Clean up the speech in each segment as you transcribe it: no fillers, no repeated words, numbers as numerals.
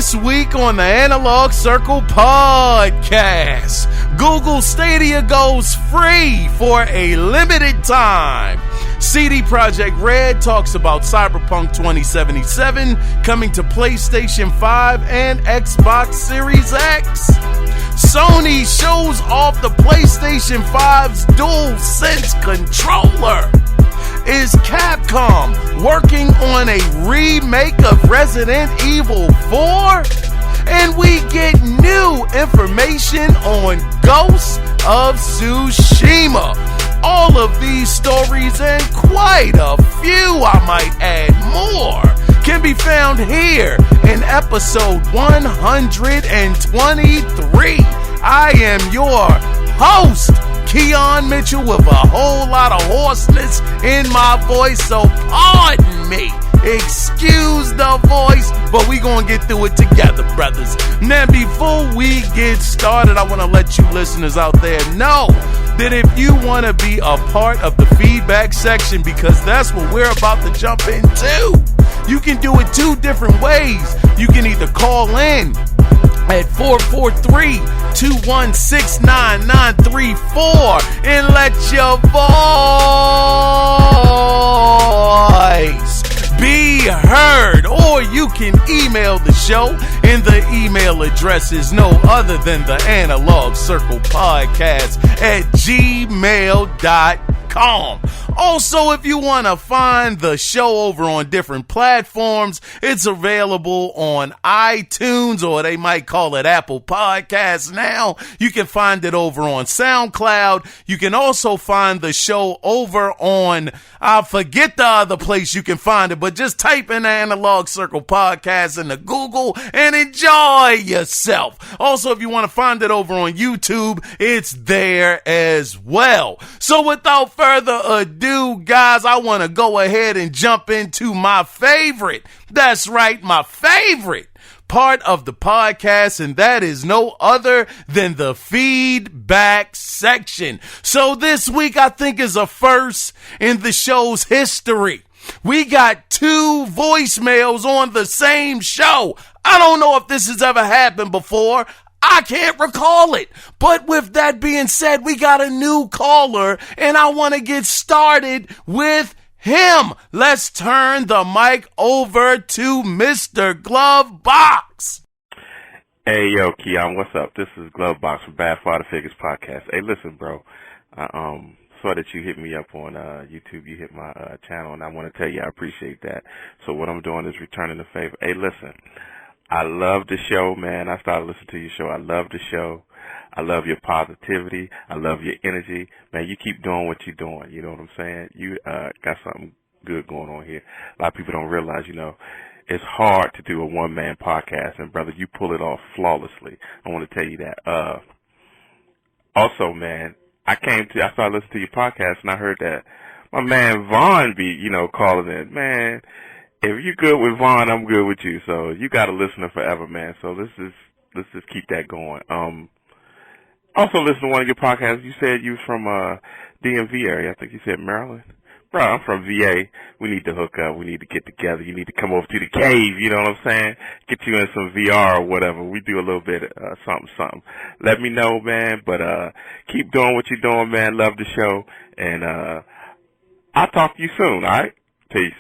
This week on the Analog Circle podcast, Google Stadia goes free for a limited time. CD Projekt Red talks about CyberPunk 2077 coming to PlayStation 5 and Xbox Series X. Sony shows off the PlayStation 5's DualSense controller. Is Capcom working on a remake of Resident Evil 4? And we get new information on Ghost of Tsushima. All of these stories and quite a few, I might add more, can be found here in episode 123. I am your host, Kiaun Mitchell, with a whole lot of hoarseness in my voice, so pardon me. Excuse the voice, but we gonna get through it together, brothers. Now, before we get started, I want to let you listeners out there know that if you want to be a part of the feedback section, because that's what we're about to jump into, you can do it two different ways. You can either call in at 443-216-9934 and let your voice be heard, or you can email the show, and the email address is no other than the Analog Circle Podcast at gmail.com. Also, if you want to find the show over on different platforms, it's available on iTunes, or they might call it Apple Podcasts now. You can find it over on SoundCloud. You can also find the show over on, I forget the other place you can find it, but just type in Analog Circle Podcast into Google and enjoy yourself. Also, if you want to find it over on YouTube, it's there as well. So without further ado, guys, I want to go ahead and jump into my favorite. That's right, my favorite part of the podcast, and that is no other than the feedback section. So this week, I think, is a first in the show's history. We got two voicemails on the same show. I don't know if this has ever happened before. I can't recall it. But with that being said, we got a new caller, and I want to get started with him. Let's turn the mic over to Mr. Glovebox. Hey, yo, Kiaun, what's up? This is Glovebox from Bad Father Figures Podcast. Hey, listen, bro. I saw that you hit me up on YouTube. You hit my channel, and I want to tell you I appreciate that. So what I'm doing is returning the favor. Hey, listen. I love the show, man. I started listening to your show. I love the show. I love your positivity. I love your energy. Man, you keep doing what you're doing. You know what I'm saying? You got something good going on here. A lot of people don't realize, it's hard to do a one-man podcast. And, brother, you pull it off flawlessly. I want to tell you that. Also, man, I started listening to your podcast, and I heard that my man Vaughn be, calling in. Man, if you're good with Vaughn, I'm good with you. So you got a listener forever, man. So let's just keep that going. Also listen to one of your podcasts. You said you was from DMV area. I think you said Maryland. Bro, I'm from VA. We need to hook up. We need to get together. You need to come over to the cave. You know what I'm saying? Get you in some VR or whatever. We do a little bit something. Let me know, man. But keep doing what you're doing, man. Love the show. And I'll talk to you soon, all right? Peace.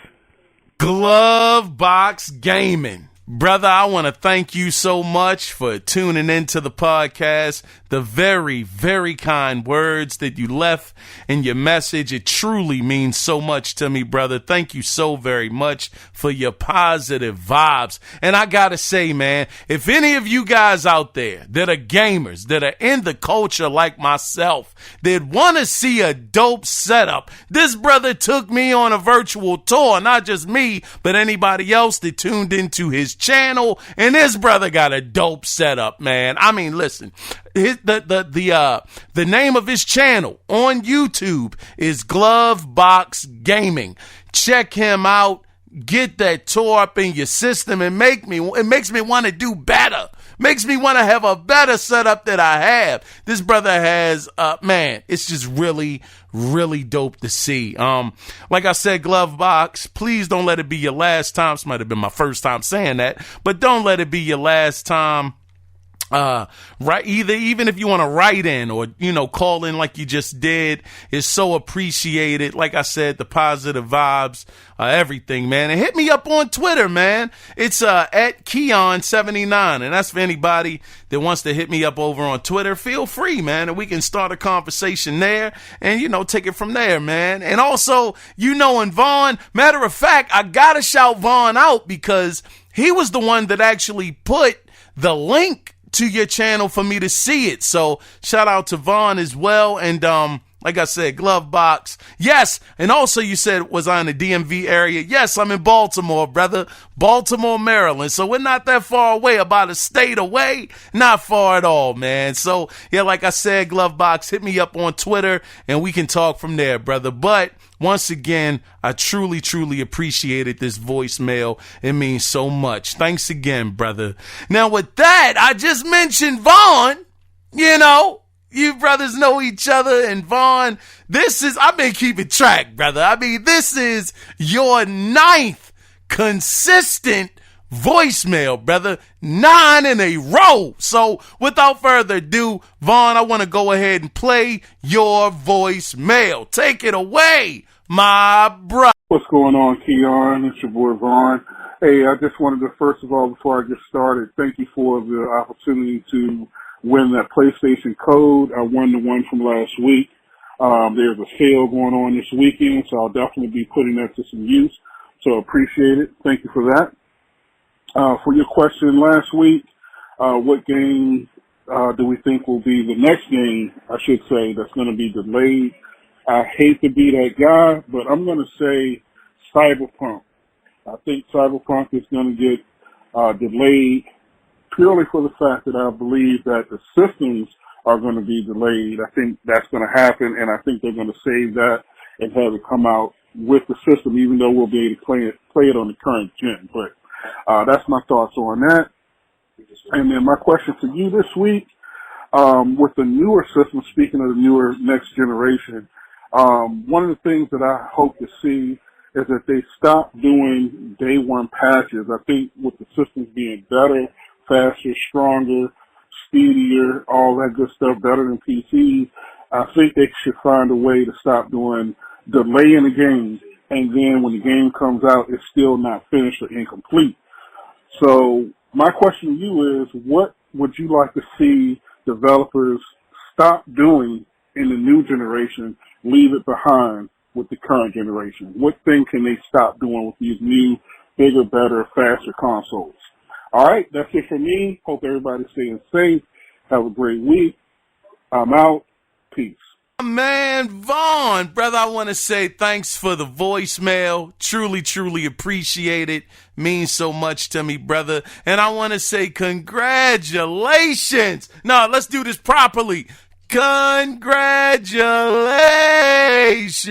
Glovebox Gaming. Brother, I want to thank you so much for tuning into the podcast. The very, very kind words that you left in your message, it truly means so much to me, brother. Thank you so very much for your positive vibes. And I got to say, man, if any of you guys out there that are gamers, that are in the culture like myself, that want to see a dope setup, this brother took me on a virtual tour. Not just me, but anybody else that tuned into his channel, and this brother got a dope setup, man. I mean, listen, the name of his channel on YouTube is Glovebox Gaming. Check him out. get that tore up in your system and it makes me want to do better. Makes me want to have a better setup that I have. This brother has, man, it's just really, really dope to see. Like I said, Glove Box, please don't let it be your last time. This might have been my first time saying that, but don't let it be your last time. Even if you want to write in or, call in like you just did, is so appreciated. Like I said, the positive vibes, everything, man. And hit me up on Twitter, man. It's, at Kiaun79. And that's for anybody that wants to hit me up over on Twitter. Feel free, man. And we can start a conversation there and, take it from there, man. And also, and Vaughn, matter of fact, I gotta shout Vaughn out because he was the one that actually put the link to your channel for me to see it. So shout out to Vaughn as well. And like I said, Glove Box. Yes. And also you said, was I in the DMV area? Yes, I'm in Baltimore, brother. Baltimore, Maryland. So we're not that far away, about a state away. Not far at all, man. So yeah, like I said, Glove Box, hit me up on Twitter and we can talk from there, brother. But once again, I truly, truly appreciated this voicemail. It means so much. Thanks again, brother. Now with that, I just mentioned Vaughn. You brothers know each other, and Vaughn, I've been keeping track, brother. I mean, this is your 9th consistent voicemail, brother. 9 in a row. So without further ado, Vaughn, I want to go ahead and play your voicemail. Take it away, my brother. What's going on, Kiaun? It's your boy Vaughn. Hey, I just wanted to, first of all, before I get started, thank you for the opportunity to win that PlayStation code. I won the one from last week. There's a sale going on this weekend, so I'll definitely be putting that to some use. So appreciate it. Thank you for that. For your question last week, what game do we think will be the next game, I should say, that's going to be delayed? I hate to be that guy, but I'm going to say CyberPunk. I think CyberPunk is going to get delayed purely for the fact that I believe that the systems are going to be delayed. I think that's going to happen, and I think they're going to save that and have it come out with the system, even though we'll be able to play it on the current gen. But that's my thoughts on that. And then my question for you this week, with the newer system, speaking of the newer next generation, one of the things that I hope to see is that they stop doing day one patches. I think with the systems being better, faster, stronger, speedier, all that good stuff, better than PCs, I think they should find a way to stop doing delaying the game, and then when the game comes out, it's still not finished or incomplete. So my question to you is, what would you like to see developers stop doing in the new generation, leave it behind with the current generation? What thing can they stop doing with these new, bigger, better, faster consoles? All right, that's it for me. Hope everybody's staying safe. Have a great week. I'm out. Peace. Man, Vaughn, brother, I want to say thanks for the voicemail. Truly, truly appreciate it. Means so much to me, brother. And I want to say congratulations. No, let's do this properly. Congratulations.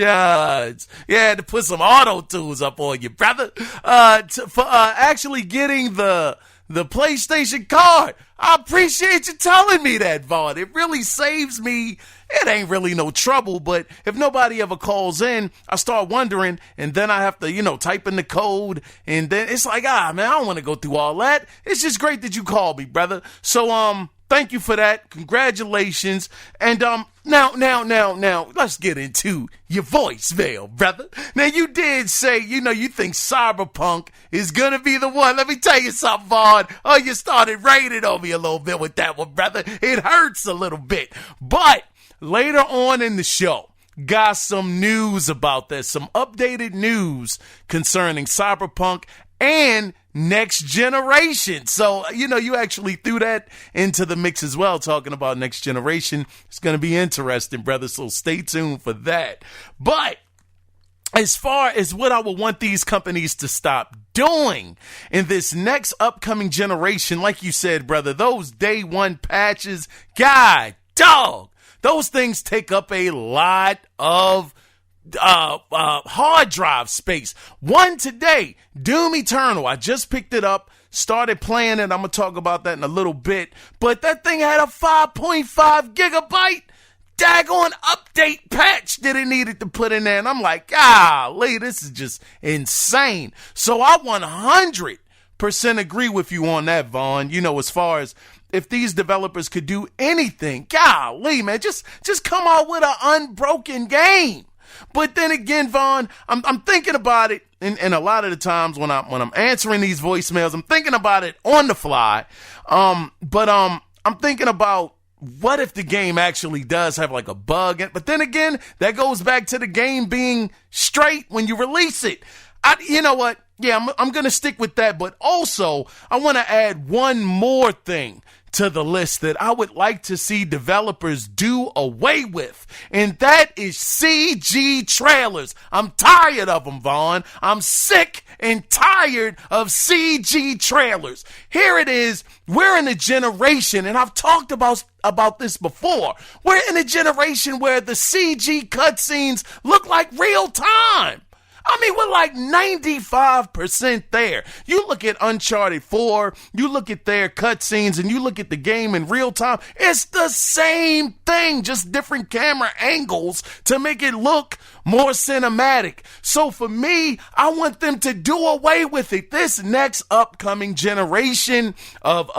Yeah, to put some auto tunes up on you, brother. For actually getting the PlayStation card. I appreciate you telling me that, Vaughn. It really saves me. It ain't really no trouble, but if nobody ever calls in, I start wondering, and then I have to, type in the code, and then it's like, man, I don't want to go through all that. It's just great that you called me, brother. So, thank you for that. Congratulations. And, now, let's get into your voicemail, brother. Now, you did say, you think CyberPunk is gonna be the one. Let me tell you something, Vaughn. Oh, you started raining on me a little bit with that one, brother. It hurts a little bit. But later on in the show, got some news about this, some updated news concerning CyberPunk and next generation. So, you actually threw that into the mix as well, talking about next generation. It's going to be interesting, brother, so stay tuned for that. But as far as what I would want these companies to stop doing in this next upcoming generation, like you said, brother, those day one patches, God, dog, those things take up a lot of hard drive space. One today, Doom Eternal. I just picked it up, started playing it. I'm going to talk about that in a little bit. But that thing had a 5.5 gigabyte daggone update patch that it needed to put in there. And I'm like, golly, this is just insane. So I 100% agree with you on that, Vaughn. You know, as far as if these developers could do anything, golly, man, just come out with an unbroken game. But then again, Vaughn, I'm thinking about it, and a lot of the times when I'm answering these voicemails, I'm thinking about it on the fly. But I'm thinking about, what if the game actually does have like a bug? But then again, that goes back to the game being straight when you release it. You know what? Yeah, I'm going to stick with that. But also, I want to add one more thing to the list that I would like to see developers do away with. And that is CG trailers. I'm tired of them, Vaughn. I'm sick and tired of CG trailers. Here it is. We're in a generation, and I've talked about this before. We're in a generation where the CG cutscenes look like real time. I mean, we're like 95% there. You look at Uncharted 4, you look at their cutscenes, and you look at the game in real time. It's the same thing, just different camera angles to make it look more cinematic. So for me, I want them to do away with it. This next upcoming generation of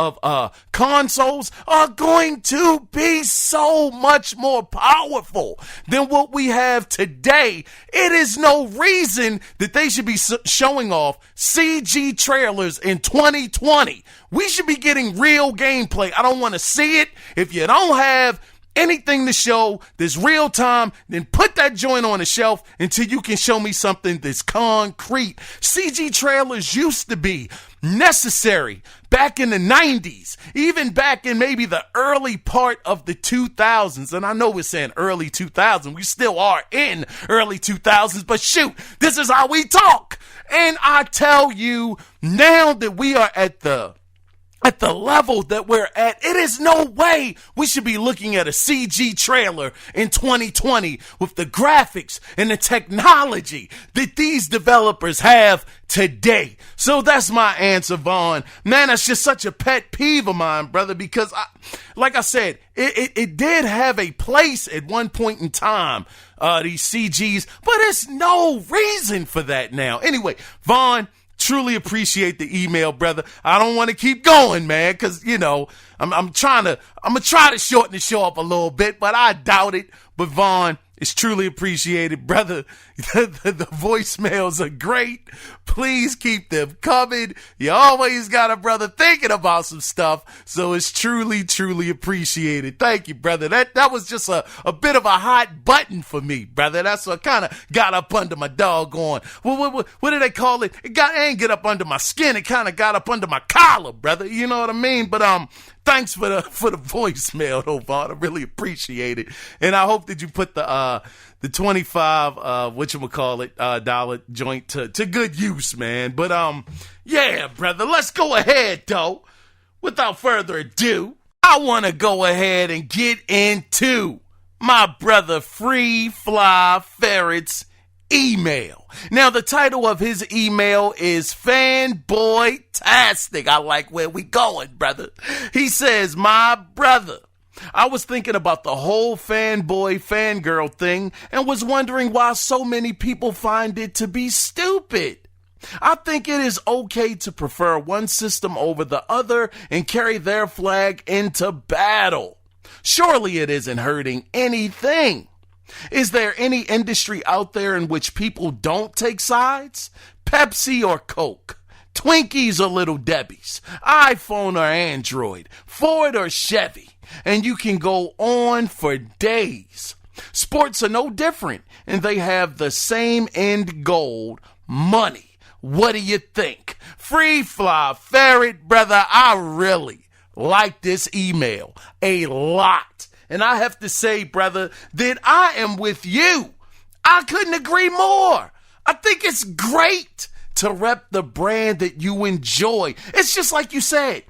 consoles are going to be so much more powerful than what we have today. It is no reason that they should be showing off CG trailers in 2020. We should be getting real gameplay. I don't want to see it. If you don't have anything to show that's real time, then put that joint on the shelf until you can show me something that's concrete. CG trailers used to be necessary back in the 90s, even back in maybe the early part of the 2000s. And I know we're saying early 2000s. We still are in early 2000s, but shoot, this is how we talk. And I tell you, now that we are at the level that we're at, it is no way we should be looking at a CG trailer in 2020 with the graphics and the technology that these developers have today. So that's my answer, Vaughn. Man, that's just such a pet peeve of mine, brother, because like I said, it did have a place at one point in time, these CGs, but there's no reason for that now. Anyway, Vaughn, truly appreciate the email, brother. I don't want to keep going, man, because, you know, I'm going to try to shorten the show up a little bit, but I doubt it. But Vaughn, it's truly appreciated, brother. The voicemails are great. Please keep them coming. You always got a brother thinking about some stuff, so it's truly, truly appreciated. Thank you, brother. That was just a bit of a hot button for me, brother. That's what kind of got up under my doggone. What do they call it? It ain't get up under my skin. It kind of got up under my collar, brother. You know what I mean? But thanks for the voicemail, though, Vaughn. I really appreciate it, and I hope that you put the 25 dollar joint to good use, man. But yeah, brother, let's go ahead though. Without further ado, I want to go ahead and get into my brother Free Fly Ferret's email. Now, the title of his email is Fanboy-tastic. I like where we going, brother. He says, my brother, I was thinking about the whole fanboy, fangirl thing and was wondering why so many people find it to be stupid. I think it is okay to prefer one system over the other and carry their flag into battle. Surely it isn't hurting anything. Is there any industry out there in which people don't take sides? Pepsi or Coke? Twinkies or Little Debbie's? iPhone or Android? Ford or Chevy? And you can go on for days. Sports are no different, and they have the same end goal, money. What do you think? Free Fly Ferret, brother, I really like this email a lot. And I have to say, brother, that I am with you. I couldn't agree more. I think it's great to rep the brand that you enjoy. It's just like you said,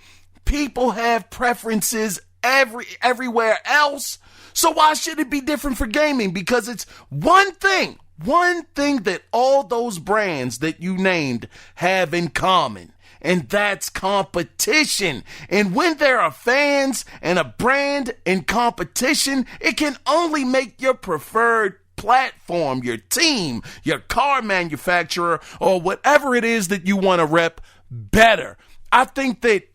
people have preferences everywhere else. So why should it be different for gaming? Because it's one thing one thing that all those brands that you named have in common, and that's competition. And when there are fans and a brand in competition, it can only make your preferred platform, your team, your car manufacturer, or whatever it is that you want to rep better. I think that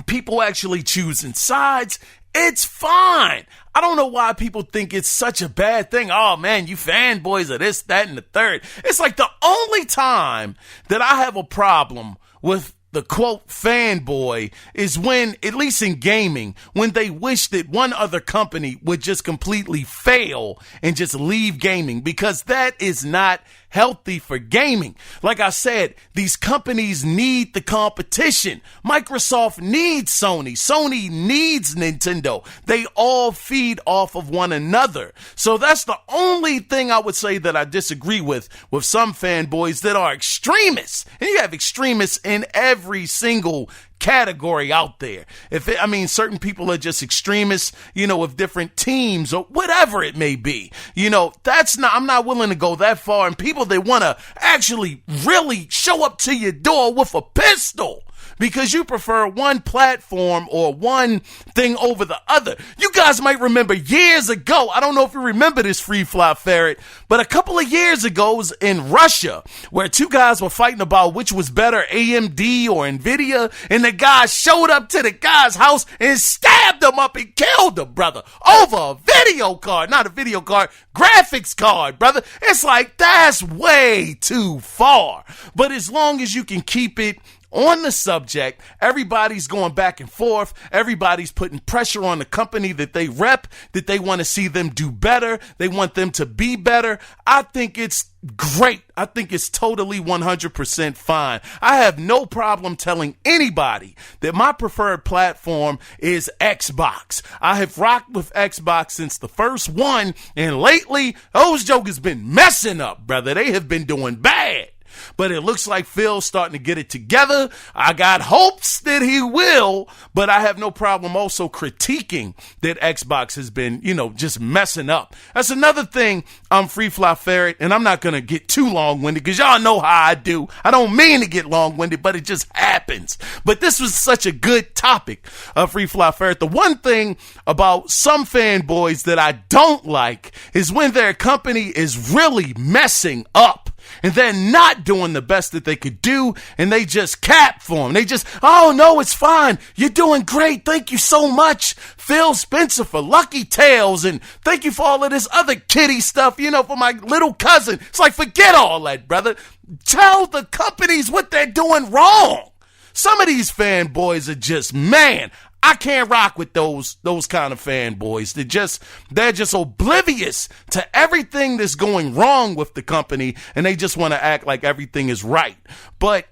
people actually choosing sides, it's fine. I don't know why people think it's such a bad thing. Oh man, you fanboys of this, that, and the third. It's like the only time that I have a problem with the quote fanboy is when, at least in gaming, when they wish that one other company would just completely fail and just leave gaming, because that is not healthy for gaming. Like I said, these companies need the competition. Microsoft needs Sony. Sony needs Nintendo. They all feed off of one another. So that's the only thing I would say that I disagree with some fanboys that are extremists. And you have extremists in every single category out there. Certain people are just extremists, with different teams or whatever it may be. I'm not willing to go that far. And people that want to actually really show up to your door with a pistol because you prefer one platform or one thing over the other. You guys might remember years ago, I don't know if you remember this, Free Fly Ferret, but a couple of years ago it was in Russia where two guys were fighting about which was better, AMD or Nvidia, and the guy showed up to the guy's house and stabbed him up and killed him, brother, over a video card, not a video card, graphics card, brother. It's like, that's way too far. But as long as you can keep it on the subject, everybody's going back and forth. Everybody's putting pressure on the company that they rep, that they want to see them do better. They want them to be better. I think it's great. I think it's totally 100% fine. I have no problem telling anybody that my preferred platform is Xbox. I have rocked with Xbox since the first one, and lately, those jokers been messing up, brother. They have been doing bad. But it looks like Phil's starting to get it together. I got hopes that he will, but I have no problem also critiquing that Xbox has been, just messing up. That's another thing. I'm Free Fly Ferret, and I'm not going to get too long-winded because y'all know how I do. I don't mean to get long-winded, but it just happens. But this was such a good topic of Free Fly Ferret. The one thing about some fanboys that I don't like is when their company is really messing up. And they're not doing the best that they could do, and they just cap for them. They just, oh, no, it's fine. You're doing great. Thank you so much, Phil Spencer, for Lucky Tales, and thank you for all of this other kiddie stuff, for my little cousin. It's like, forget all that, brother. Tell the companies what they're doing wrong. Some of these fanboys are just, man, I can't rock with those kind of fanboys. They're just oblivious to everything that's going wrong with the company, and they just want to act like everything is right. But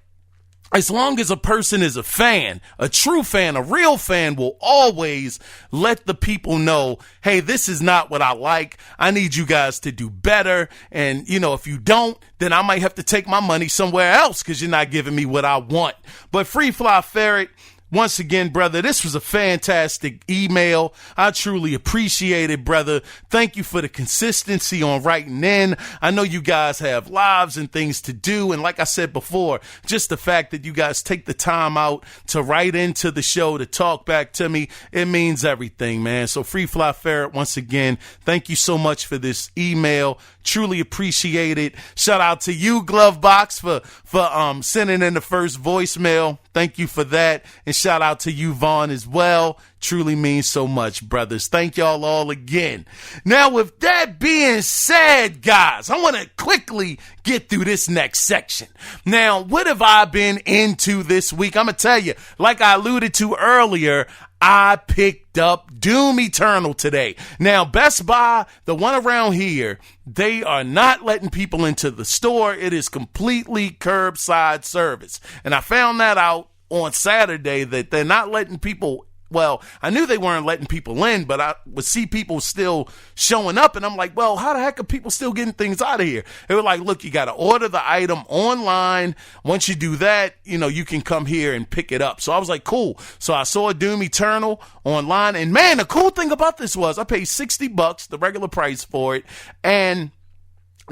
as long as a person is a fan, a true fan, a real fan will always let the people know, hey, this is not what I like. I need you guys to do better. And, if you don't, then I might have to take my money somewhere else because you're not giving me what I want. But Free Fly Ferret, once again, brother, this was a fantastic email. I truly appreciate it, brother. Thank you for the consistency on writing in. I know you guys have lives and things to do. And like I said before, just the fact that you guys take the time out to write into the show, to talk back to me, it means everything, man. So Free Fly Ferret, once again, thank you so much for this email. Truly appreciate it. Shout out to you, Glovebox, for sending in the first voicemail. Thank you for that. And shout out to you, Vaughn, as well. Truly means so much, brothers. Thank y'all all again. Now, with that being said, guys, I want to quickly get through this next section. Now, what have I been into this week? I'm going to tell you, like I alluded to earlier, I picked up Doom Eternal today. Now, Best Buy, the one around here, they are not letting people into the store. It is completely curbside service. And I found that out on Saturday that they're not letting people. Well, I knew they weren't letting people in, but I would see people still showing up, and I'm like, well, how the heck are people still getting things out of here? They were like, look, you got to order the item online. Once you do that, you can come here and pick it up. So I was like, cool. So I saw Doom Eternal online, and man, the cool thing about this was I paid $60, the regular price for it, and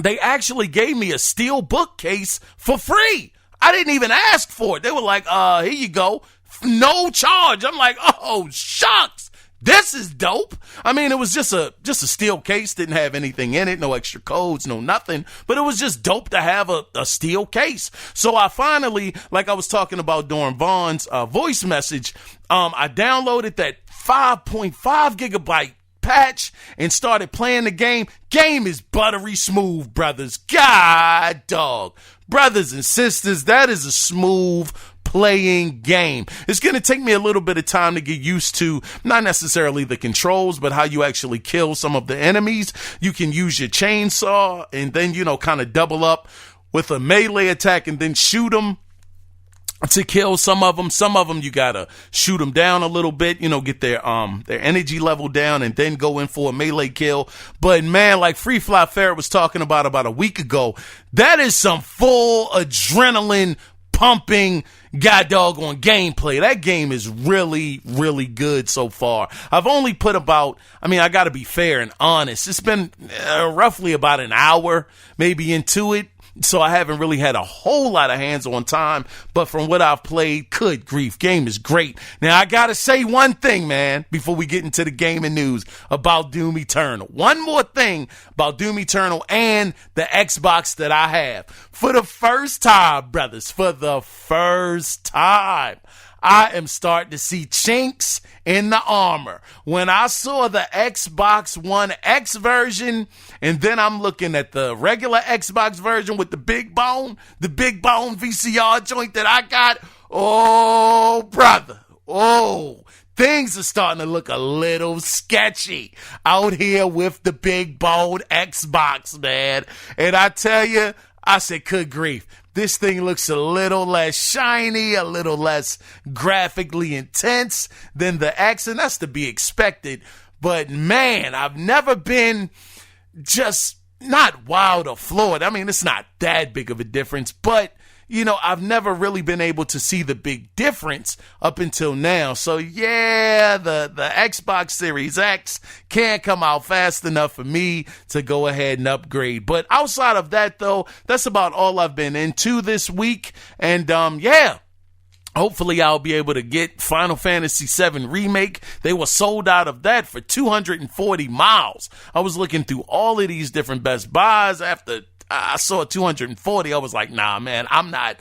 they actually gave me a steel bookcase for free. I didn't even ask for it. They were like, here you go. No charge. I'm like, oh, shucks. This is dope. I mean, it was just a steel case, didn't have anything in it, no extra codes, no nothing, but it was just dope to have a steel case. So I finally, like I was talking about during Vaughn's voice message, I downloaded that 5.5 gigabyte patch and started playing the game. Game is buttery smooth, brothers. God dog. Brothers and sisters, that is a smooth playing game. It's going to take me a little bit of time to get used to not necessarily the controls, but how you actually kill some of the enemies. You can use your chainsaw and then, kind of double up with a melee attack and then shoot them to kill some of them. Some of them you gotta shoot them down a little bit, get their energy level down and then go in for a melee kill. But man, like Free Fly Ferret was talking about a week ago, that is some full adrenaline pumping god doggone gameplay. That game is really, really good so far. I've only put I gotta be fair and honest. It's been roughly about an hour maybe into it. So I haven't really had a whole lot of hands-on time, but from what I've played, good grief, game is great. Now, I gotta say one thing, man, before we get into the gaming news about Doom Eternal. One more thing about Doom Eternal and the Xbox that I have. For the first time, brothers, for the first time, I am starting to see chinks in the armor. When I saw the Xbox One X version, and then I'm looking at the regular Xbox version with the big bone VCR joint that I got, oh, brother, oh, things are starting to look a little sketchy out here with the big bone Xbox, man. And I tell you, I said, good grief. This thing looks a little less shiny, a little less graphically intense than the X, and that's to be expected. But man, I've never been just not wild or floored. I mean, it's not that big of a difference, but I've never really been able to see the big difference up until now. So yeah, the Xbox Series X can't come out fast enough for me to go ahead and upgrade. But outside of that, though, that's about all I've been into this week. And yeah, hopefully I'll be able to get Final Fantasy VII Remake. They were sold out of that for 240 miles. I was looking through all of these different Best Buys after I saw 240. I was like, nah, man, I'm not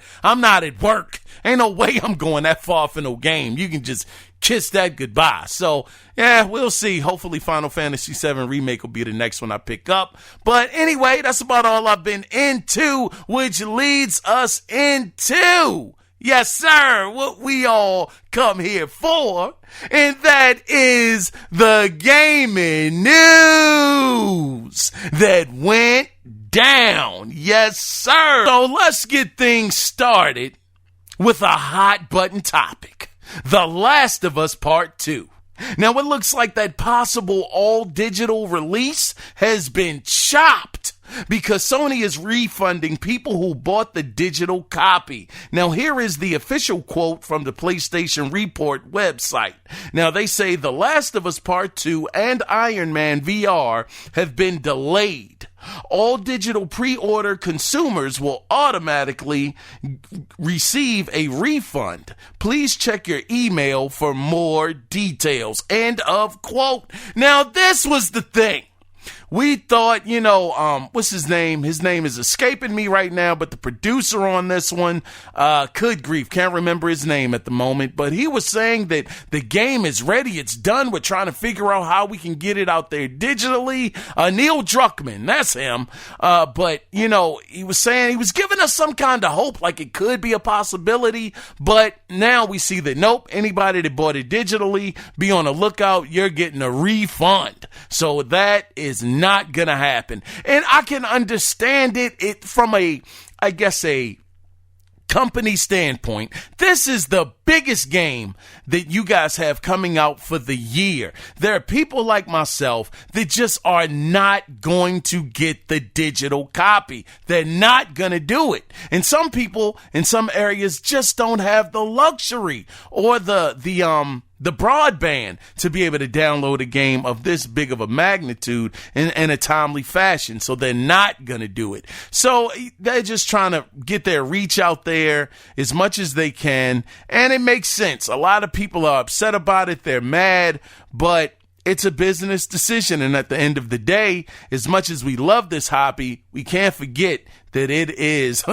at work. Ain't no way I'm going that far for no game. You can just kiss that goodbye. So yeah, we'll see. Hopefully Final Fantasy VII Remake will be the next one I pick up. But anyway, that's about all I've been into, which leads us into, yes, sir, what we all come here for, and that is the gaming news that went down. Yes, sir. So let's get things started with a hot button topic. The Last of Us Part 2. Now, it looks like that possible all-digital release has been chopped because Sony is refunding people who bought the digital copy. Now, here is the official quote from the PlayStation Report website. Now, they say The Last of Us Part 2 and Iron Man VR have been delayed. All digital pre-order consumers will automatically receive a refund. Please check your email for more details. End of quote. Now, this was the thing. We thought, what's his name? His name is escaping me right now, but the producer on this one, good grief, can't remember his name at the moment, but he was saying that the game is ready, it's done, we're trying to figure out how we can get it out there digitally. Neil Druckmann, that's him, but, he was saying, he was giving us some kind of hope, like it could be a possibility, but now we see that, nope, anybody that bought it digitally, be on the lookout, you're getting a refund. So that is not gonna happen. And I can understand it from a company standpoint. This is the biggest game that you guys have coming out for the year. There are people like myself that just are not going to get the digital copy. They're not going to do it. And some people in some areas just don't have the luxury or the the broadband to be able to download a game of this big of a magnitude in a timely fashion. So they're not going to do it. So they're just trying to get their reach out there as much as they can. And it makes sense. A lot of people are upset about it. They're mad, but it's a business decision. And at the end of the day, as much as we love this hobby, we can't forget that it is,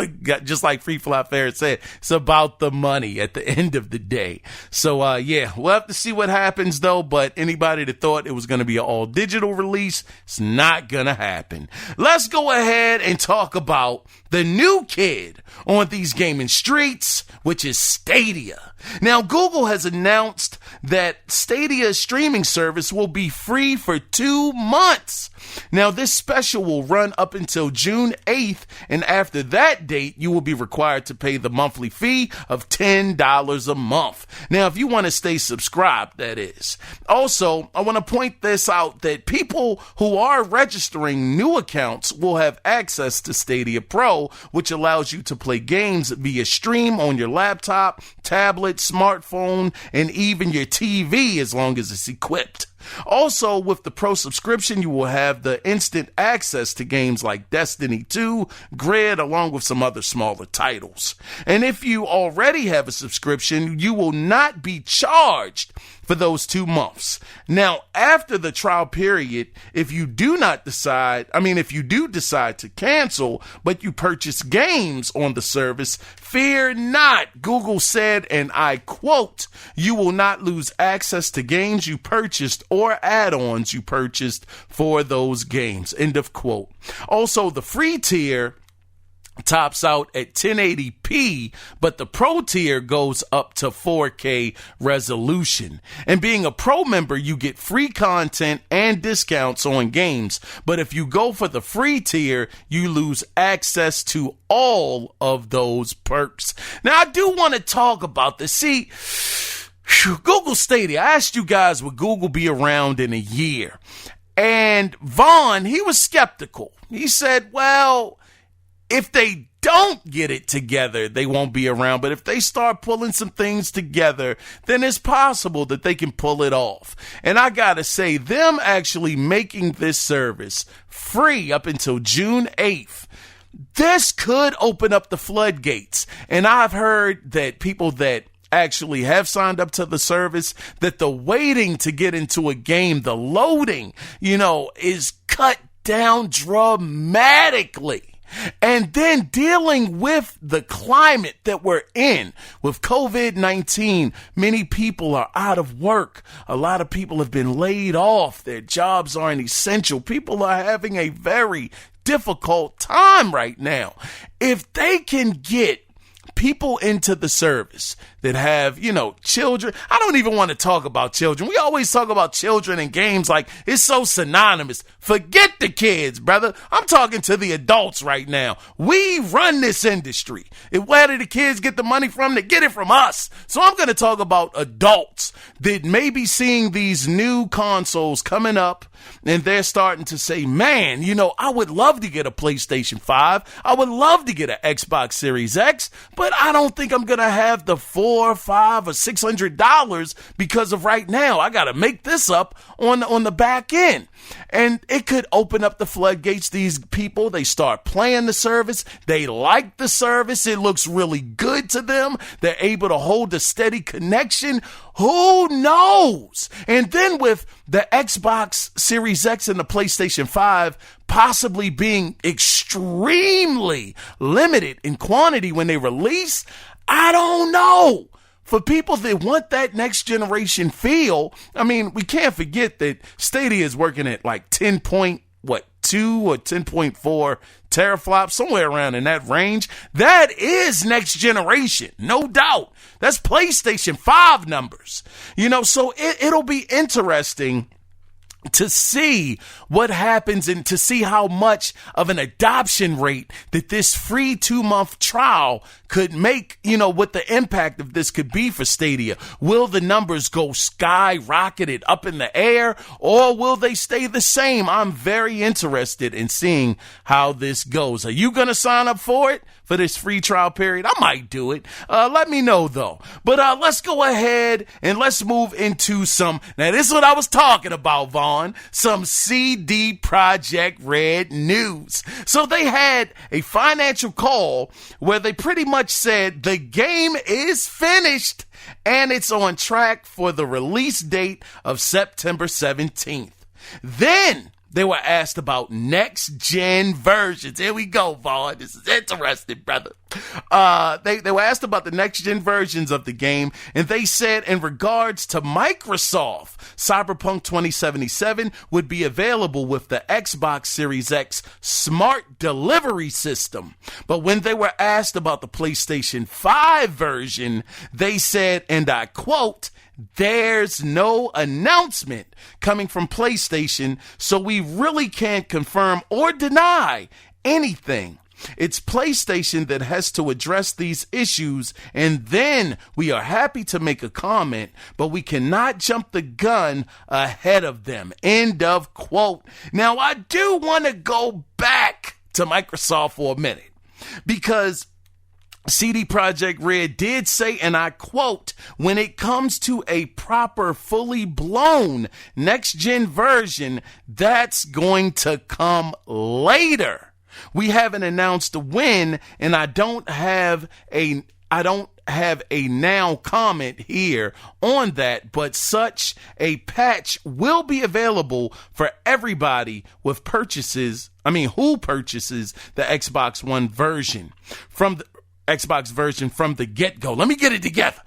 just like Free Fly Ferret said, it's about the money at the end of the day. So, yeah, we'll have to see what happens, though. But anybody that thought it was going to be an all-digital release, it's not going to happen. Let's go ahead and talk about the new kid on these gaming streets, which is Stadia. Now, Google has announced that Stadia's streaming service will be free for 2 months. Now, this special will run up until June 8th, and after that date, you will be required to pay the monthly fee of $10 a month. Now, if you want to stay subscribed, that is. Also, I want to point this out that people who are registering new accounts will have access to Stadia Pro, which allows you to play games via stream on your laptop, tablet, smartphone, and even your TV as long as it's equipped. Also, with the Pro subscription, you will have the instant access to games like Destiny 2, Grid, along with some other smaller titles. And if you already have a subscription, you will not be charged for those 2 months. Now, after the trial period, if you do decide to cancel, but you purchase games on the service, fear not. Google said, and I quote, "You will not lose access to games you purchased or add-ons you purchased for those games." End of quote. Also, the free tier tops out at 1080p, but the Pro tier goes up to 4K resolution. And being a Pro member, you get free content and discounts on games. But if you go for the free tier, you lose access to all of those perks. Now, I do want to talk about this. See, Google Stadia. I asked you guys, would Google be around in a year? And Vaughn, he was skeptical. He said, well, if they don't get it together, they won't be around. But if they start pulling some things together, then it's possible that they can pull it off. And I gotta say, them actually making this service free up until June 8th, this could open up the floodgates. And I've heard that people that actually have signed up to the service, that the waiting to get into a game, the loading, is cut down dramatically. And then dealing with the climate that we're in with COVID-19, many people are out of work. A lot of people have been laid off. Their jobs aren't essential. People are having a very difficult time right now. If they can get people into the service that have, children. I don't even want to talk about children. We always talk about children in games like it's so synonymous. Forget the kids, brother. I'm talking to the adults right now. We run this industry. Where do the kids get the money from? They get it from us. So I'm going to talk about adults that may be seeing these new consoles coming up, and they're starting to say, man, I would love to get a PlayStation 5. I would love to get an Xbox Series X, but I don't think I'm going to have the $400, $500, or $600 because of right now. I got to make this up on the back end. And it could open up the floodgates. These people, they start playing the service. They like the service. It looks really good to them. They're able to hold a steady connection. Who knows? And then with the Xbox Series X and the PlayStation 5 possibly being extremely limited in quantity when they release, I don't know. For people that want that next generation feel, we can't forget that Stadia is working at like 10.2 or 10.4 teraflops, somewhere around in that range. That is next generation, no doubt. That's PlayStation 5 numbers. So it'll be interesting to see what happens and to see how much of an adoption rate that this free 2-month trial could make, what the impact of this could be for Stadia. Will the numbers go skyrocketed up in the air, or will they stay the same? I'm very interested in seeing how this goes. Are you going to sign up for it, for this free trial period? I might do it. Let me know, though. But let's go ahead and let's move into now this is what I was talking about, Vaughn, some CD Projekt Red news. So they had a financial call where they pretty much said the game is finished and it's on track for the release date of September 17th. Then they were asked about next-gen versions. Here we go, Vaughn. This is interesting, brother. They were asked about the next-gen versions of the game, and they said in regards to Microsoft, CyberPunk 2077 would be available with the Xbox Series X smart delivery system. But when they were asked about the PlayStation 5 version, they said, and I quote, "There's no announcement coming from PlayStation, so we really can't confirm or deny anything. It's PlayStation that has to address these issues, and then we are happy to make a comment, but we cannot jump the gun ahead of them." End of quote. Now, I do want to go back to Microsoft for a minute, because CD Projekt Red did say, and I quote, "When it comes to a proper, fully blown next-gen version, that's going to come later. We haven't announced when, and I don't have a now comment here on that, but such a patch will be available for everybody who purchases the Xbox One version from the get-go." Let me get it together.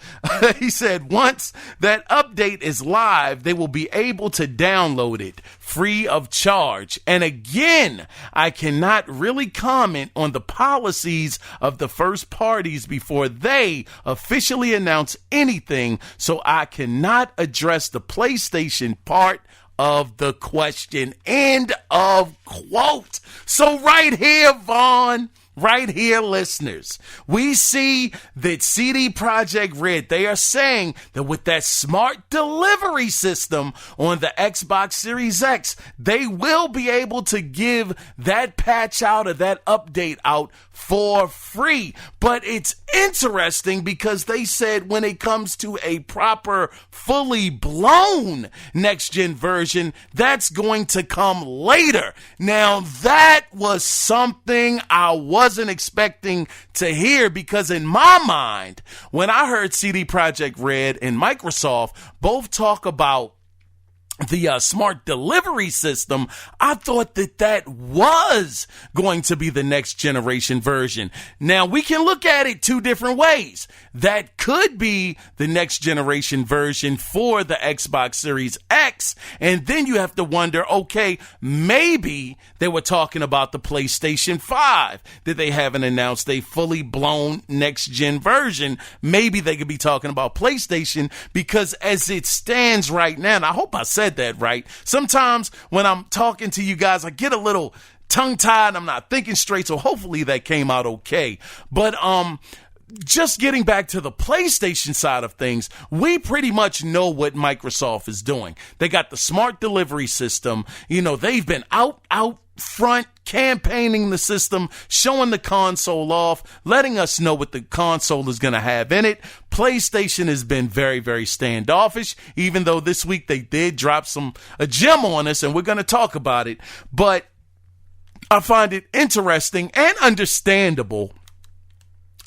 He said once that update is live, they will be able to download it free of charge. And again, I cannot really comment on the policies of the first parties before they officially announce anything, so I cannot address the PlayStation part of the question. End of quote. So right here, Vaughn, right here, listeners, we see that CD Projekt Red, they are saying that with that smart delivery system on the Xbox Series X, they will be able to give that patch out or that update out for free. But it's interesting because they said when it comes to a proper, fully blown next-gen version, that's going to come later. Now, that was something I wasn't expecting to hear, because in my mind, when I heard CD Projekt Red and Microsoft both talk about the smart delivery system, I thought that was going to be the next generation version. Now, we can look at it two different ways. That could be the next generation version for the Xbox Series X, and then you have to wonder, okay, maybe they were talking about the PlayStation 5, that they haven't announced a fully blown next gen version. Maybe they could be talking about PlayStation, because as it stands right now, and I hope I said that right. Sometimes when I'm talking to you guys, I get a little tongue-tied. I'm not thinking straight, so hopefully that came out okay. But just getting back to the PlayStation side of things, we pretty much know what Microsoft is doing. They got the smart delivery system. They've been out front campaigning the system, showing the console off, letting us know what the console is going to have in it. PlayStation has been very, very standoffish, even though this week they did drop a gem on us, and we're going to talk about it. But I find it interesting and understandable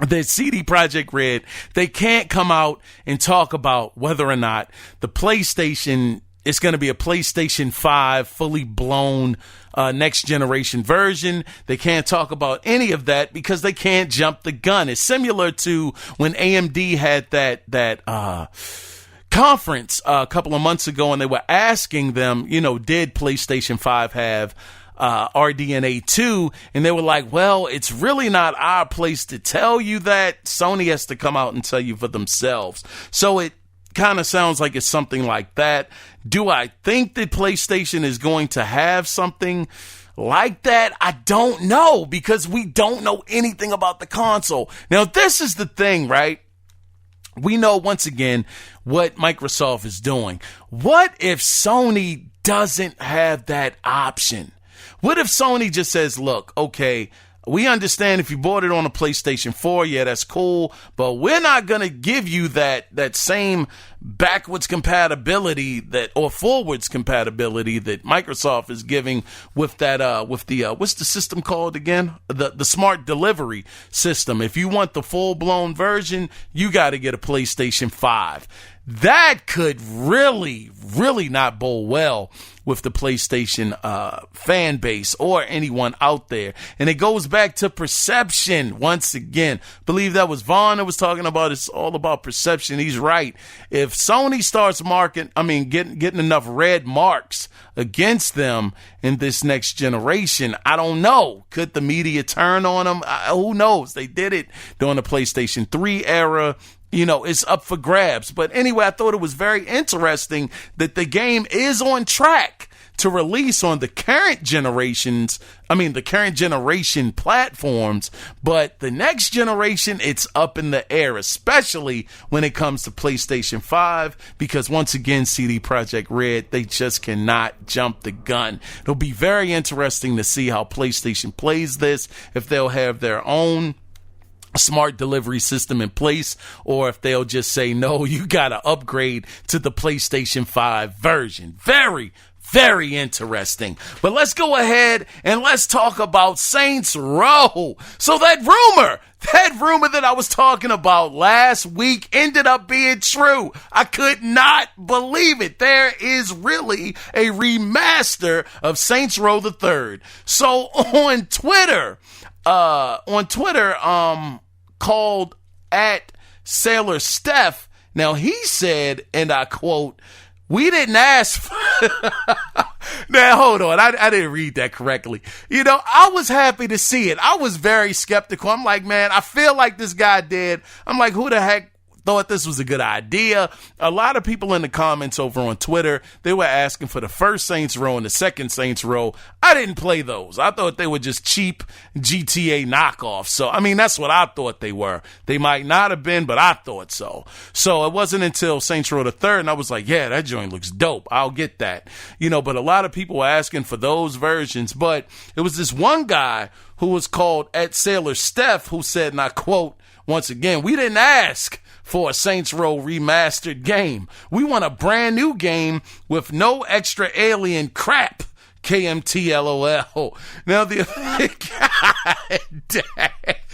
that CD Projekt Red, they can't come out and talk about whether or not the PlayStation is going to be a PlayStation 5 fully blown next generation version. They can't talk about any of that because they can't jump the gun. It's similar to when AMD had that conference a couple of months ago, and they were asking them, did PlayStation 5 have RDNA 2, and they were like, well, it's really not our place to tell you that. Sony has to come out and tell you for themselves. So it kind of sounds like it's something like that. Do I think that PlayStation is going to have something like that? I don't know, because we don't know anything about the console. Now, this is the thing, right? We know, once again, what Microsoft is doing. What if Sony doesn't have that option? What if Sony just says, look, okay, we understand if you bought it on a PlayStation 4, yeah, that's cool, but we're not going to give you that same backwards compatibility or forwards compatibility that Microsoft is giving with that with the what's the system called again? The smart delivery system. If you want the full-blown version, you got to get a PlayStation 5. That could really, really not bode well with the PlayStation fan base or anyone out there. And it goes back to perception once again. Believe that was Vaughn that was talking about it's all about perception. He's right. If Sony starts getting enough red marks against them in this next generation, I don't know. Could the media turn on them? Who knows? They did it during the PlayStation 3 era. It's up for grabs. But anyway, I thought it was very interesting that the game is on track to release on the current generation platforms, but the next generation, it's up in the air, especially when it comes to PlayStation 5, because once again, CD Projekt Red, they just cannot jump the gun. It'll be very interesting to see how PlayStation plays this, if they'll have their own smart delivery system in place, or if they'll just say, no, you gotta upgrade to the PlayStation 5 version. Very, very interesting. But let's go ahead and let's talk about Saints Row. So that rumor that I was talking about last week ended up being true. I could not believe it. There is really a remaster of Saints Row the Third. So on Twitter, called at Sailor Steph. Now he said, and I quote, "We didn't ask for..." Now hold on, I didn't read that correctly. I was happy to see it. I was very skeptical. I'm like, man, I feel like this guy did. I'm like, who the heck thought this was a good idea? A lot of people in the comments over on Twitter, they were asking for the first Saints Row and the second Saints Row. I didn't play those. I thought they were just cheap GTA knockoffs. So, that's what I thought they were. They might not have been, but I thought so. So it wasn't until Saints Row the Third, and I was like, yeah, that joint looks dope. I'll get that. But a lot of people were asking for those versions. But it was this one guy who was called at Sailor Steph who said, and I quote, once again, "We didn't ask for a Saints Row remastered game. We want a brand new game with no extra alien crap. KMT LOL." Now God dang,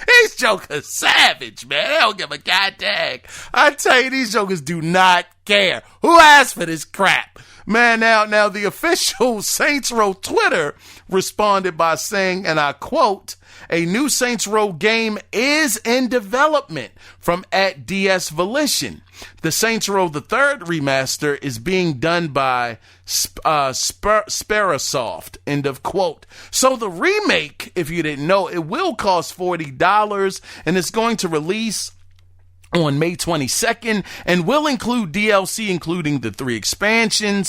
these jokers savage, man. They don't give a god dang. I tell you, these jokers do not care. Who asked for this crap? Man, now the official Saints Row Twitter responded by saying, and I quote, "A new Saints Row game is in development," from at DS Volition. The Saints Row the Third remaster is being done by Sparasoft. End of quote. So the remake, if you didn't know, it will cost $40, and it's going to release on May 22nd, and will include DLC, including the three expansion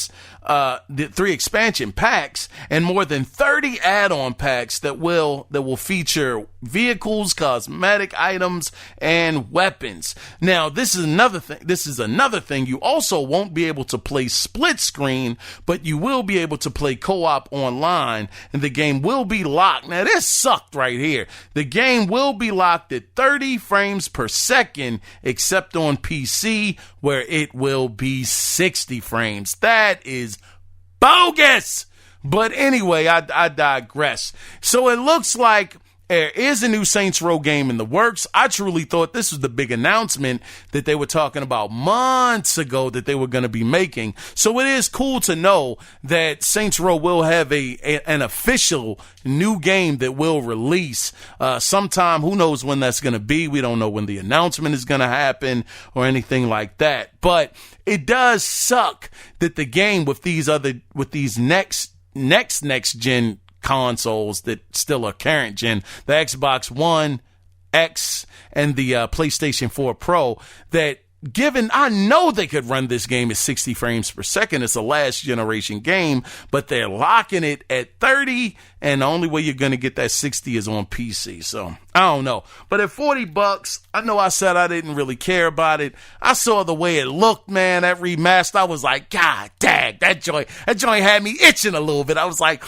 packs, and more than 30 add-on packs that will feature vehicles, cosmetic items, and weapons. Now, this is another thing. You also won't be able to play split screen, but you will be able to play co-op online, and the game will be locked. Now, this sucked right here. The game will be locked at 30 frames per second, except on PC, where it will be 60 frames. That is bogus! But anyway, I digress. So it looks like there is a new Saints Row game in the works. I truly thought this was the big announcement that they were talking about months ago that they were going to be making. So it is cool to know that Saints Row will have an official new game that will release sometime. Who knows when that's going to be? We don't know when the announcement is going to happen or anything like that. But it does suck that the game with these next gen consoles that still are current gen, the Xbox One X and the PlayStation 4 Pro, that given I know they could run this game at 60 frames per second. It's a last generation game, but they're locking it at 30, and the only way you're going to get that 60 is on PC. So I don't know. But at $40, I know I said I didn't really care about it. I saw the way it looked, man, that remaster. I was like, God dang, that joint had me itching a little bit. I was like,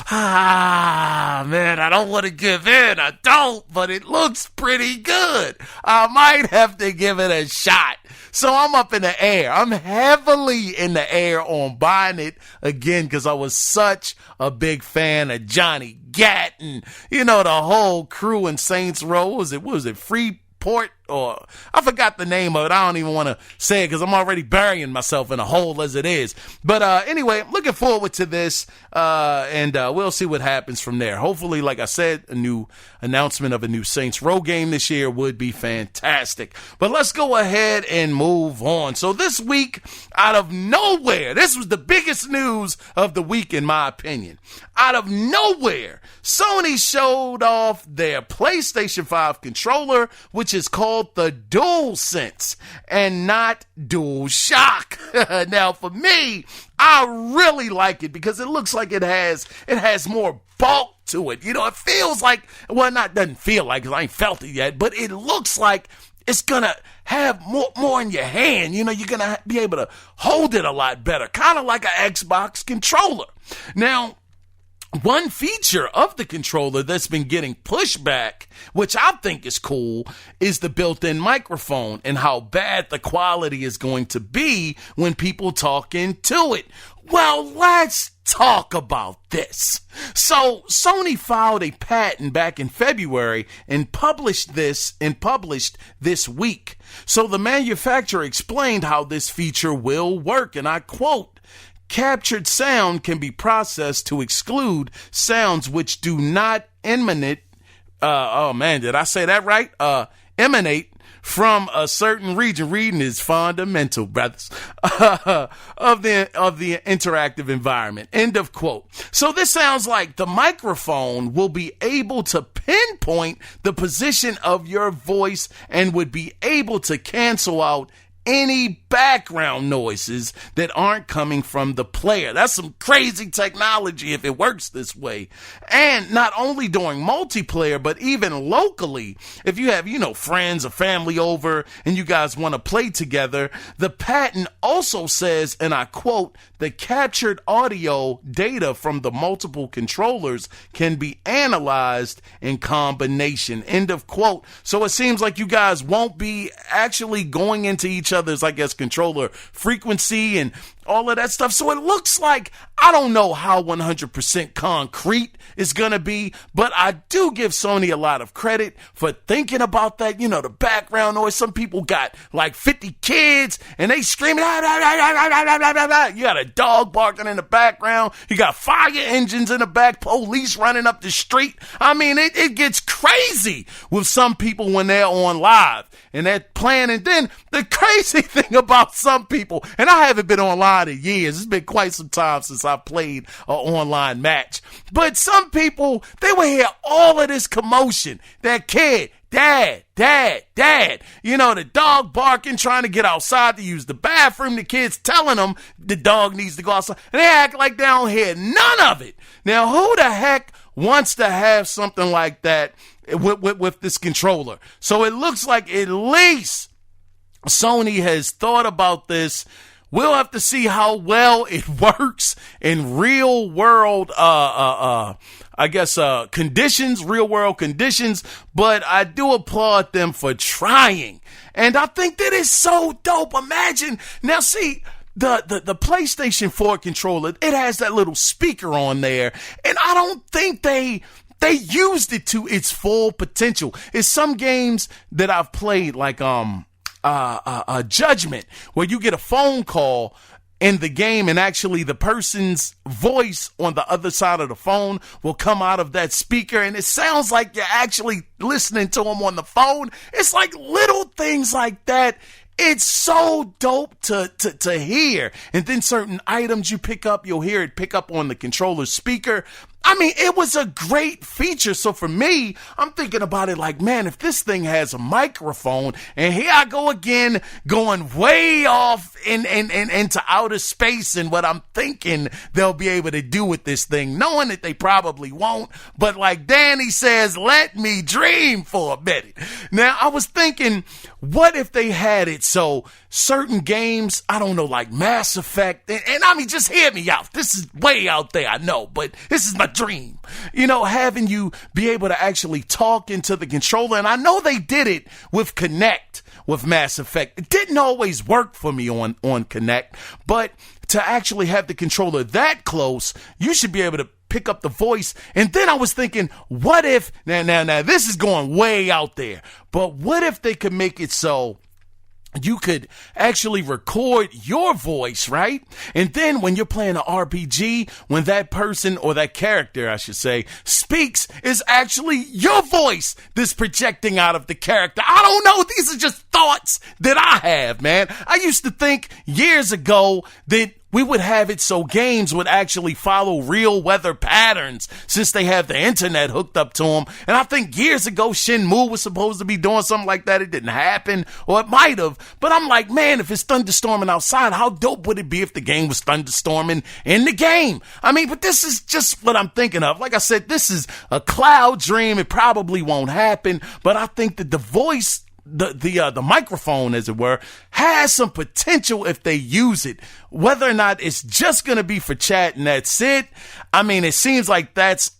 man, I don't want to give in. I don't, but it looks pretty good. I might have to give it a shot. So I'm up in the air. I'm heavily in the air on buying it again because I was such a big fan of Johnny Gat and, the whole crew in Saints Row. Was it Freeport? Or I forgot the name of it. I don't even want to say it because I'm already burying myself in a hole as it is. But anyway, I'm looking forward to this, and we'll see what happens from there. Hopefully, like I said, a new announcement of a new Saints Row game this year would be fantastic. But let's go ahead and move on. So this week, out of nowhere, this was the biggest news of the week in my opinion. Out of nowhere, Sony showed off their PlayStation 5 controller, which is called the DualSense and not DualShock. Now, for me, I really like it because it looks like it has more bulk to it. It feels like, well, doesn't feel like, because I ain't felt it yet, but it looks like it's gonna have more in your hand. You're gonna be able to hold it a lot better, kind of like an Xbox controller. Now, one feature of the controller that's been getting pushback, which I think is cool, is the built-in microphone and how bad the quality is going to be when people talk into it. Well, let's talk about this. So Sony filed a patent back in February and published this week. So the manufacturer explained how this feature will work, and I quote, "Captured sound can be processed to exclude sounds which do not emanate, did I say that right? Emanate from a certain region." Reading is fundamental, brothers. Of the interactive environment. End of quote. So this sounds like the microphone will be able to pinpoint the position of your voice and would be able to cancel out any background noises that aren't coming from the player. That's some crazy technology if it works this way. And not only during multiplayer, but even locally, if you have, friends or family over and you guys want to play together, the patent also says, and I quote, "The captured audio data from the multiple controllers can be analyzed in combination." End of quote. So it seems like you guys won't be actually going into each other's, I guess, controller frequency and all of that stuff. So it looks like, I don't know how 100% concrete it's going to be, but I do give Sony a lot of credit for thinking about that. The background noise. Some people got like 50 kids and they screaming. You got a dog barking in the background. You got fire engines in the back, police running up the street. I mean, it gets crazy with some people when they're on live and they're playing. And then the crazy thing about some people, and I haven't been online in years. It's been quite some time since I played an online match. But some people, they will hear all of this commotion. That kid, dad. The dog barking, trying to get outside to use the bathroom. The kids telling them the dog needs to go outside. And they act like they don't hear none of it. Now, who the heck wants to have something like that with this controller? So it looks like at least Sony has thought about this. We'll have to see how well it works in real world, conditions, real world conditions. But I do applaud them for trying. And I think that is so dope. Imagine. Now, see, the PlayStation 4 controller, it has that little speaker on there. And I don't think they used it to its full potential. It's some games that I've played, like, a Judgment, where you get a phone call in the game and actually the person's voice on the other side of the phone will come out of that speaker and it sounds like you're actually listening to them on the phone. It's like little things like that. It's so dope to hear. And then certain items you pick up, you'll hear it pick up on the controller speaker. I mean, it was a great feature. So for me, I'm thinking about it like, man, if this thing has a microphone, and here I go again, going way off into outer space and what I'm thinking they'll be able to do with this thing, knowing that they probably won't. But like Danny says, let me dream for a minute. Now, I was thinking, what if they had it so certain games, I don't know, like Mass Effect, and I mean, just hear me out. This is way out there, I know, but this is my dream. You know, having you be able to actually talk into the controller, and I know they did it with Kinect, with Mass Effect. It didn't always work for me on Kinect, but to actually have the controller that close, you should be able to pick up the voice. And then I was thinking, what if, now this is going way out there, but what if they could make it so you could actually record your voice, right? And then when you're playing an RPG, when that person, or that character, I should say, speaks, is actually your voice that's projecting out of the character. I don't know. These are just thoughts that I have, man. I used to think years ago that we would have it so games would actually follow real weather patterns since they have the internet hooked up to them. And I think years ago, Shenmue was supposed to be doing something like that. It didn't happen, or it might have. But I'm like, man, if it's thunderstorming outside, how dope would it be if the game was thunderstorming in the game? I mean, but this is just what I'm thinking of. Like I said, this is a cloud dream. It probably won't happen, but I think that the voice, the microphone, as it were, has some potential if they use it. Whether or not it's just going to be for chat and that's it, I mean, it seems like that's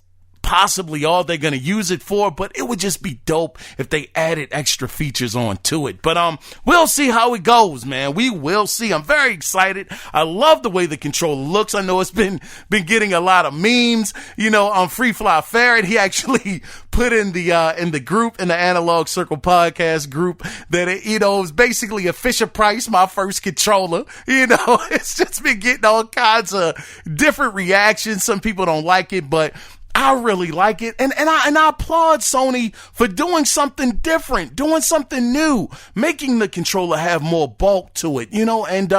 possibly all they're going to use it for, but it would just be dope if they added extra features onto it. But we'll see how it goes, man. We will see. I'm very excited. I love the way the controller looks. I know it's been getting a lot of memes. You know, on Free Fly Ferret, he actually put in the group, in the Analog Circle podcast group, that it was basically a Fisher Price, my first controller. You know, it's just been getting all kinds of different reactions. Some people don't like it, but I really like it, and I applaud Sony for doing something different, doing something new, making the controller have more bulk to it, you know, and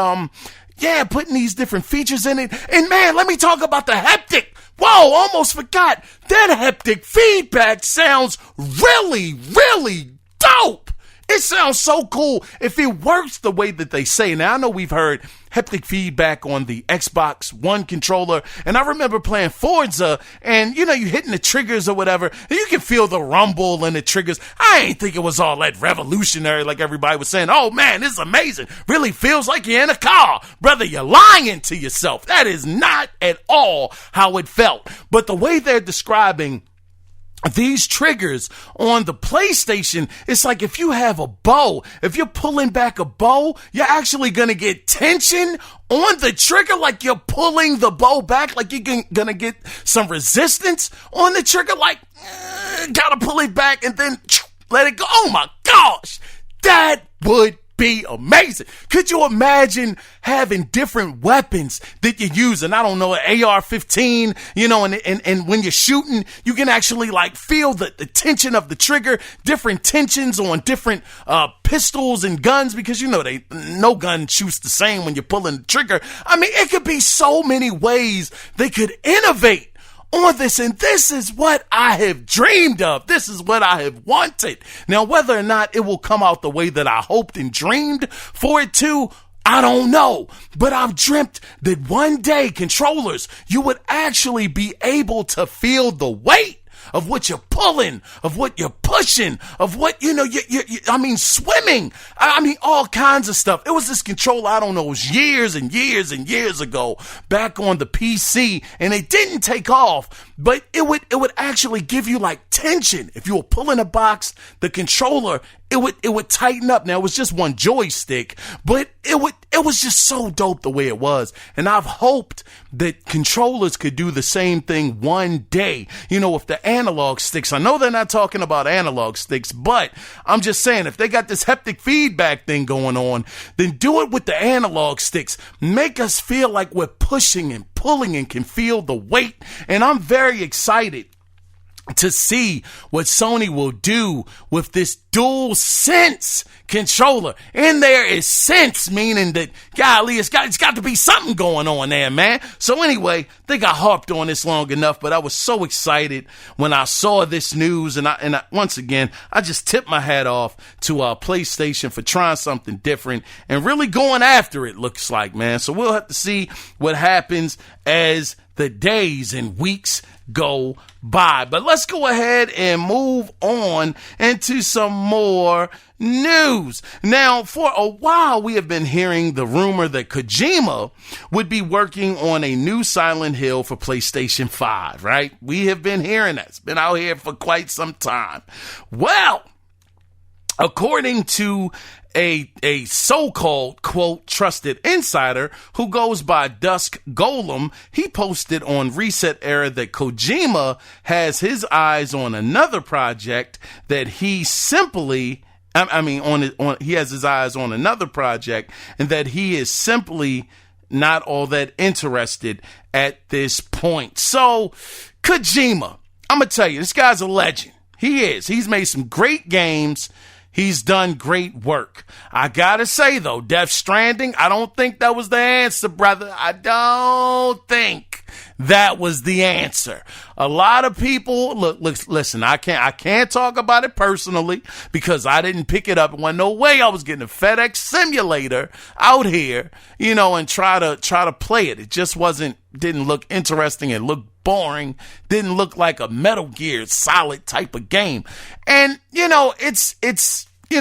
putting these different features in it. And man, let me talk about the haptic. Whoa, almost forgot. That haptic feedback sounds really, really dope. It sounds so cool if it works the way that they say. Now, I know we've heard haptic feedback on the Xbox One controller, and I remember playing Forza, and, you know, you hitting the triggers or whatever, and you can feel the rumble in the triggers. I ain't think it was all that revolutionary like everybody was saying. Oh, man, this is amazing. Really feels like you're in a car. Brother, you're lying to yourself. That is not at all how it felt. But the way they're describing these triggers on the PlayStation, it's like if you have a bow, if you're pulling back a bow, you're actually going to get tension on the trigger, like you're pulling the bow back, like you're going to get some resistance on the trigger, like, gotta pull it back and then let it go. Oh my gosh, that would be amazing. Could you imagine having different weapons that you use? And I don't know, an AR-15, you know, and when you're shooting, you can actually like feel the tension of the trigger, different tensions on different pistols and guns, because you know no gun shoots the same when you're pulling the trigger. I mean, it could be so many ways they could innovate on this, and this is what I have dreamed of. This is what I have wanted. Now, whether or not it will come out the way that I hoped and dreamed for it to, I don't know. But I've dreamt that one day, controllers, you would actually be able to feel the weight of what you're pulling, of what you're pushing, of what, you know, swimming. I mean, all kinds of stuff. It was this controller, I don't know, it was years and years and years ago, back on the PC, and it didn't take off, but it would actually give you like tension. If you were pulling a box, the controller, it would tighten up. Now, it was just one joystick, but it was just so dope the way it was. And I've hoped that controllers could do the same thing one day. You know, with the analog sticks. I know they're not talking about analog sticks, but I'm just saying, if they got this haptic feedback thing going on, then do it with the analog sticks. Make us feel like we're pushing and pulling and can feel the weight. And I'm very excited to see what Sony will do with this dual sense controller. In there is sense, meaning that, golly, it's got to be something going on there, man. So anyway, I think I harped on this long enough, but I was so excited when I saw this news, and I once again, I just tipped my hat off to PlayStation for trying something different and really going after it, looks like, man. So we'll have to see what happens as the days and weeks go by. But let's go ahead and move on into some more news. Now, for a while, we have been hearing the rumor that Kojima would be working on a new Silent Hill for PlayStation 5, right? We have been hearing that. It's been out here for quite some time. Well, according to a so-called, quote, trusted insider who goes by Dusk Golem, he posted on Reset Era that Kojima has his eyes on another project that he simply, he has his eyes on another project and that he is simply not all that interested at this point. So, Kojima, I'm going to tell you, this guy's a legend. He is. He's made some great games. He's done great work. I gotta say, though, Death Stranding, I don't think that was the answer, brother. I don't think that was the answer. A lot of people, look, listen, I can't talk about it personally because I didn't pick it up. There wasn't no way I was getting a FedEx simulator out here, and try to play it. It just didn't look interesting. It looked boring, didn't look like a Metal Gear Solid type of game. And,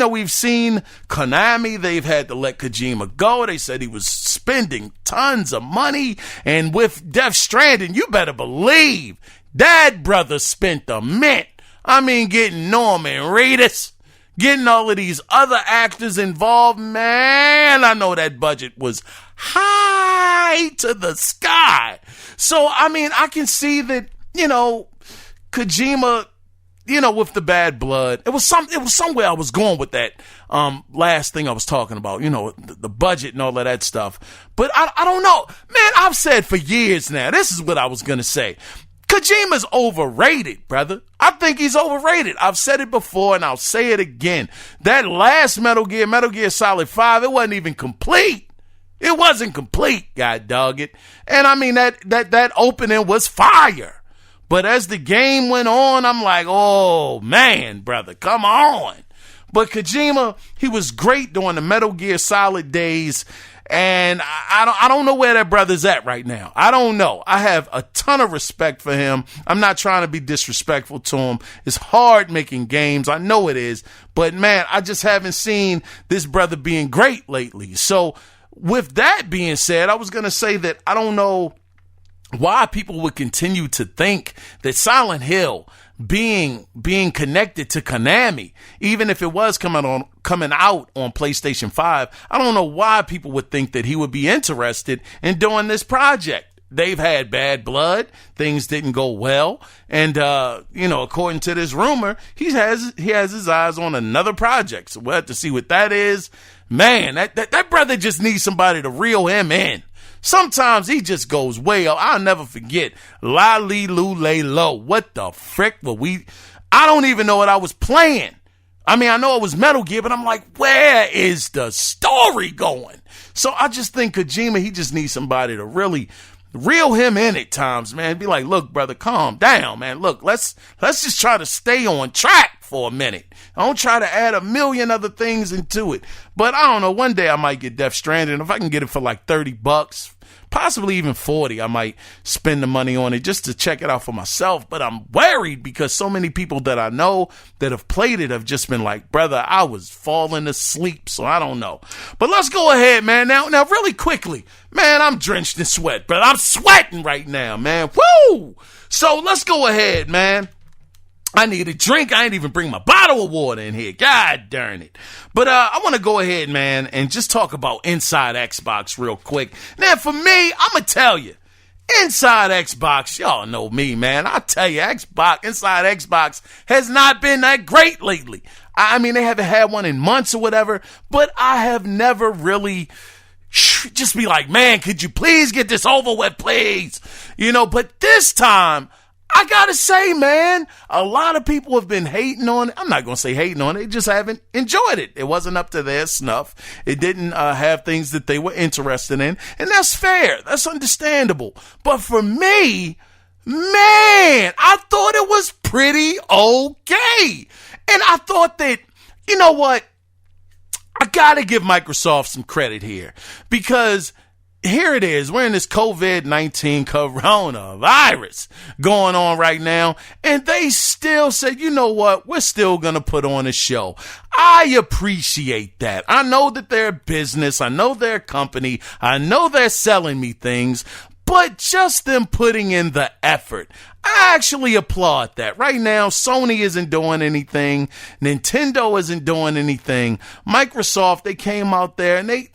we've seen Konami, they've had to let Kojima go. They said he was spending tons of money. And with Death Stranding, you better believe that brother spent a mint. I mean, getting Norman Reedus, getting all of these other actors involved. Man, I know that budget was high to the sky. So, I can see that, Kojima, with the bad blood, it was somewhere I was going with that, last thing I was talking about, the budget and all of that stuff. But I don't know, man, I've said for years now, this is what I was going to say. Kojima's overrated, brother. I think he's overrated. I've said it before and I'll say it again. That last Metal Gear Solid 5, it wasn't even complete. It wasn't complete, God dog it. And that opening was fire. But as the game went on, I'm like, oh man, brother, come on. But Kojima, he was great during the Metal Gear Solid days. And I don't know where that brother's at right now. I don't know. I have a ton of respect for him. I'm not trying to be disrespectful to him. It's hard making games. I know it is. But man, I just haven't seen this brother being great lately. So with that being said, I was going to say that I don't know why people would continue to think that Silent Hill being connected to Konami, even if it was coming out on PlayStation 5, I don't know why people would think that he would be interested in doing this project. They've had bad blood. Things didn't go well. And, according to this rumor, he has his eyes on another project. So we'll have to see what that is. Man, that brother just needs somebody to reel him in. Sometimes he just goes way up. I'll never forget. La Li Lu Lay Low. What the frick were we? I don't even know what I was playing. I know it was Metal Gear, but I'm like, where is the story going? So I just think Kojima, he just needs somebody to really reel him in at times, man. Be like, look, brother, calm down, man. Look, let's just try to stay on track for a minute. Don't try to add a million other things into it. But I don't know. One day I might get Death Stranding. If I can get it for like $30, possibly even 40, I might spend the money on it just to check it out for myself. But I'm worried because so many people that I know that have played it have just been like, brother, I was falling asleep. So I don't know. But let's go ahead, man. Now really quickly, man, I'm drenched in sweat, brother. I'm sweating right now, man. Woo! So let's go ahead, man. I need a drink. I ain't even bring my bottle of water in here. God darn it. But I want to go ahead, man, and just talk about Inside Xbox real quick. Now, for me, I'm going to tell you, Inside Xbox, y'all know me, man. I tell you, Inside Xbox has not been that great lately. They haven't had one in months or whatever, but I have never really just be like, man, could you please get this over with, please? But this time, I gotta say, man, a lot of people have been hating on it. I'm not gonna say hating on it. They just haven't enjoyed it. It wasn't up to their snuff. It didn't have things that they were interested in. And that's fair. That's understandable. But for me, man, I thought it was pretty okay. And I thought that, you know what? I gotta give Microsoft some credit here, because here it is. We're in this COVID-19 coronavirus going on right now. And they still said, you know what? We're still going to put on a show. I appreciate that. I know that they're a business. I know they're a company. I know they're selling me things. But just them putting in the effort, I actually applaud that. Right now, Sony isn't doing anything. Nintendo isn't doing anything. Microsoft, they came out there and I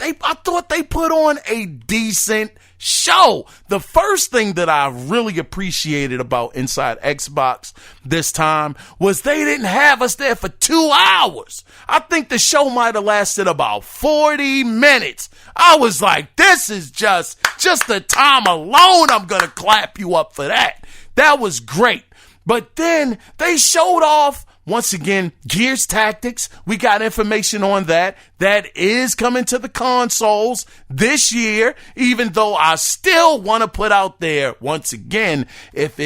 thought they put on a decent show. The first thing that I really appreciated about Inside Xbox this time was they didn't have us there for 2 hours. I think the show might have lasted about 40 minutes. I was like, this is just the time alone. I'm going to clap you up for that. That was great. But then they showed off, once again, Gears Tactics. We got information on that. That is coming to the consoles this year, even though I still want to put out there, once again, if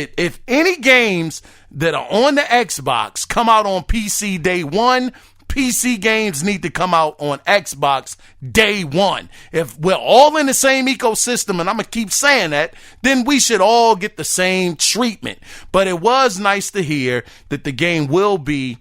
any games that are on the Xbox come out on PC day one, PC games need to come out on Xbox day one. If we're all in the same ecosystem, and I'm going to keep saying that, then we should all get the same treatment. But it was nice to hear that the game will be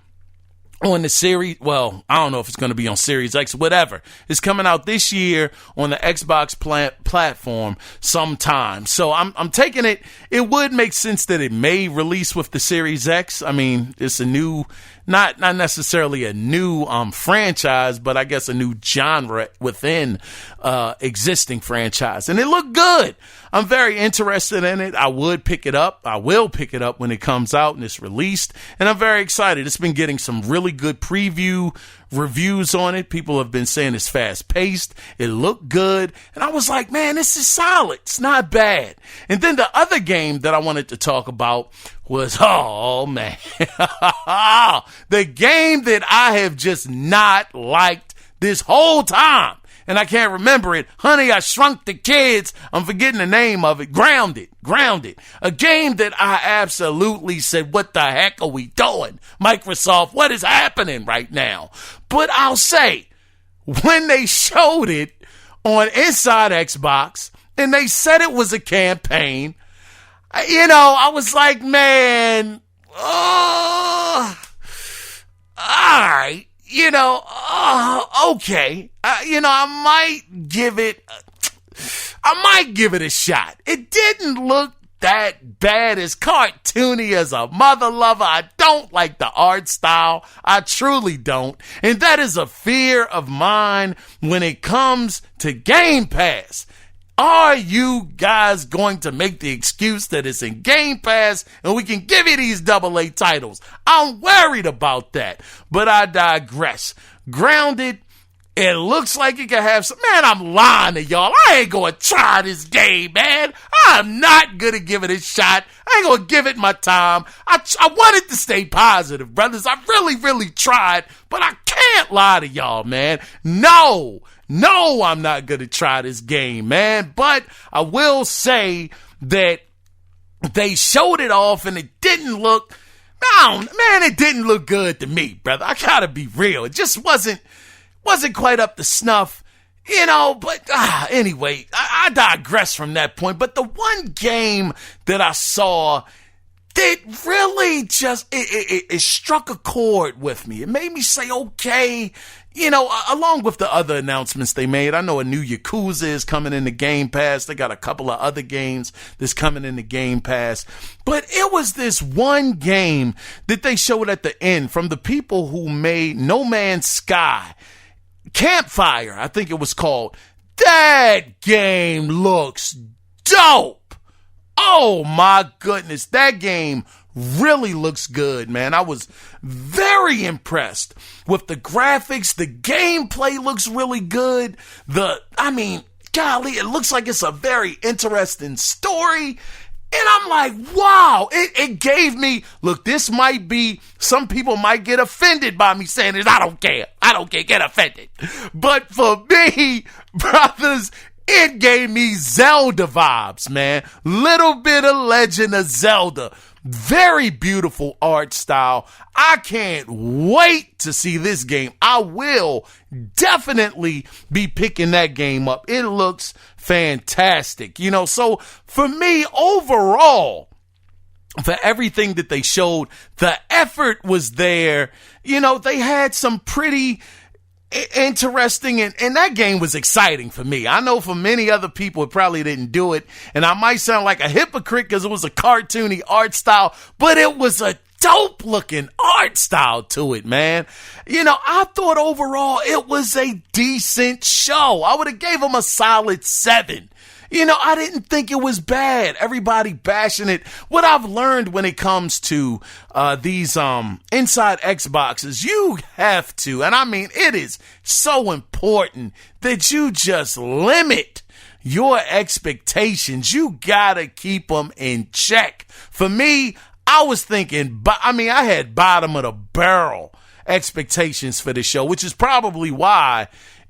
on the series. Well, I don't know if it's going to be on Series X, whatever. It's coming out this year on the Xbox platform sometime. So I'm taking it. It would make sense that it may release with the Series X. I mean, it's a new, not necessarily a new franchise, but I guess a new genre within existing franchise. And it looked good. I'm very interested in it. I would pick it up. I will pick it up when it comes out and it's released. And I'm very excited. It's been getting some really good preview reviews on it. People have been saying it's fast paced. It looked good. And I was like, man, this is solid. It's not bad. And then the other game that I wanted to talk about was, oh man, the game that I have just not liked this whole time. And I can't remember it. Honey, I Shrunk the Kids. I'm forgetting the name of it. Grounded. A game that I absolutely said, what the heck are we doing? Microsoft, what is happening right now? But I'll say, when they showed it on Inside Xbox and they said it was a campaign, I was like, man, all right. Okay. I might give it a shot. It didn't look that bad, as cartoony as a mother lover. I don't like the art style. I truly don't. And that is a fear of mine when it comes to Game Pass. Are you guys going to make the excuse that it's in Game Pass and we can give you these AA titles? I'm worried about that, but I digress. Grounded, it looks like it can have some. Man, I'm lying to y'all. I ain't going to try this game, man. I'm not going to give it a shot. I ain't going to give it my time. I wanted to stay positive, brothers. I really, really tried, but I can't lie to y'all, man. No, I'm not going to try this game, man. But I will say that they showed it off and it didn't look, it didn't look good to me, brother. I got to be real. It just wasn't quite up to snuff, but anyway, I digress from that point. But the one game that I saw that really just, it struck a chord with me. It made me say, okay, along with the other announcements they made. I know a new Yakuza is coming in the Game Pass. They got a couple of other games that's coming in the Game Pass. But it was this one game that they showed at the end from the people who made No Man's Sky. Campfire, I think it was called. That game looks dope. Oh my goodness. That game really looks good, man. I was very impressed with the graphics. The gameplay looks really good. Golly, it looks like it's a very interesting story. And I'm like, wow, it gave me, look, this might be, some people might get offended by me saying this. I don't care, get offended. But for me, brothers, it gave me Zelda vibes, man. Little bit of Legend of Zelda. Very beautiful art style. I can't wait to see this game. I will definitely be picking that game up. It looks fantastic. So for me, overall, for everything that they showed, the effort was there. They had some pretty interesting, and that game was exciting for me. I know for many other people it probably didn't do it, and I might sound like a hypocrite because it was a cartoony art style, but it was a dope looking art style to it, man. I thought overall it was a decent show. I would have gave them a solid 7. I didn't think it was bad. Everybody bashing it. What I've learned when it comes to these inside Xboxes, you have to, and I mean it is so important that you just limit your expectations. You gotta keep them in check. For me, I was thinking, I had bottom of the barrel expectations for the show, which is probably why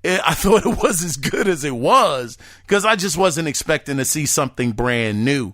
I thought it was as good as it was, because I just wasn't expecting to see something brand new.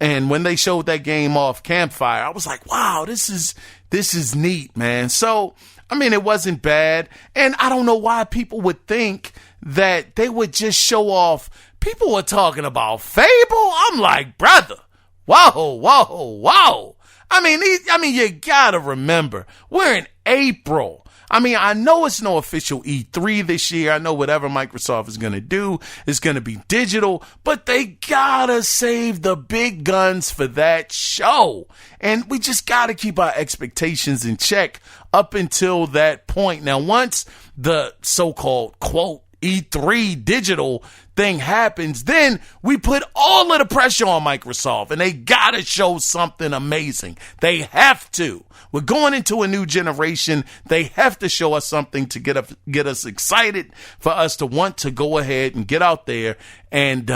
And when they showed that game off Campfire, I was like, wow, this is neat, man. So, it wasn't bad. And I don't know why people would think that they would just show off. People were talking about Fable. I'm like, brother, whoa. You gotta remember, we're in April. I know it's no official E3 this year. I know whatever Microsoft is going to do is going to be digital, but they gotta save the big guns for that show. And we just gotta keep our expectations in check up until that point. Now, once the so-called, quote, E3 digital thing happens, then we put all of the pressure on Microsoft, and they gotta show something amazing. They have to. We're going into a new generation. They have to show us something to get us excited, for us to want to go ahead and get out there and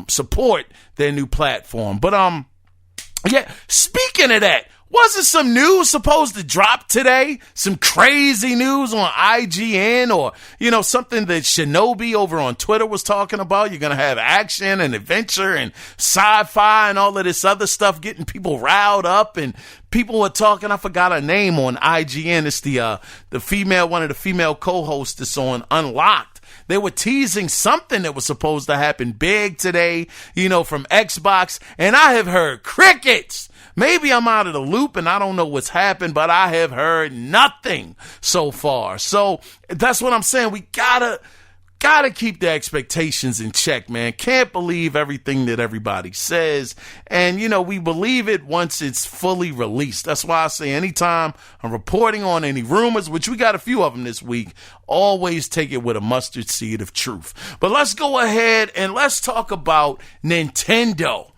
support their new platform. But yeah, speaking of that, wasn't some news supposed to drop today? Some crazy news on IGN, or, something that Shinobi over on Twitter was talking about. You're going to have action and adventure and sci-fi and all of this other stuff, getting people riled up. And people were talking, I forgot her name on IGN. It's the female, one of the female co-hosts that's on Unlocked. They were teasing something that was supposed to happen big today, from Xbox. And I have heard crickets. Maybe I'm out of the loop and I don't know what's happened, but I have heard nothing so far. So that's what I'm saying. We gotta keep the expectations in check, man. Can't believe everything that everybody says. And, we believe it once it's fully released. That's why I say anytime I'm reporting on any rumors, which we got a few of them this week, always take it with a mustard seed of truth. But let's go ahead and let's talk about Nintendo.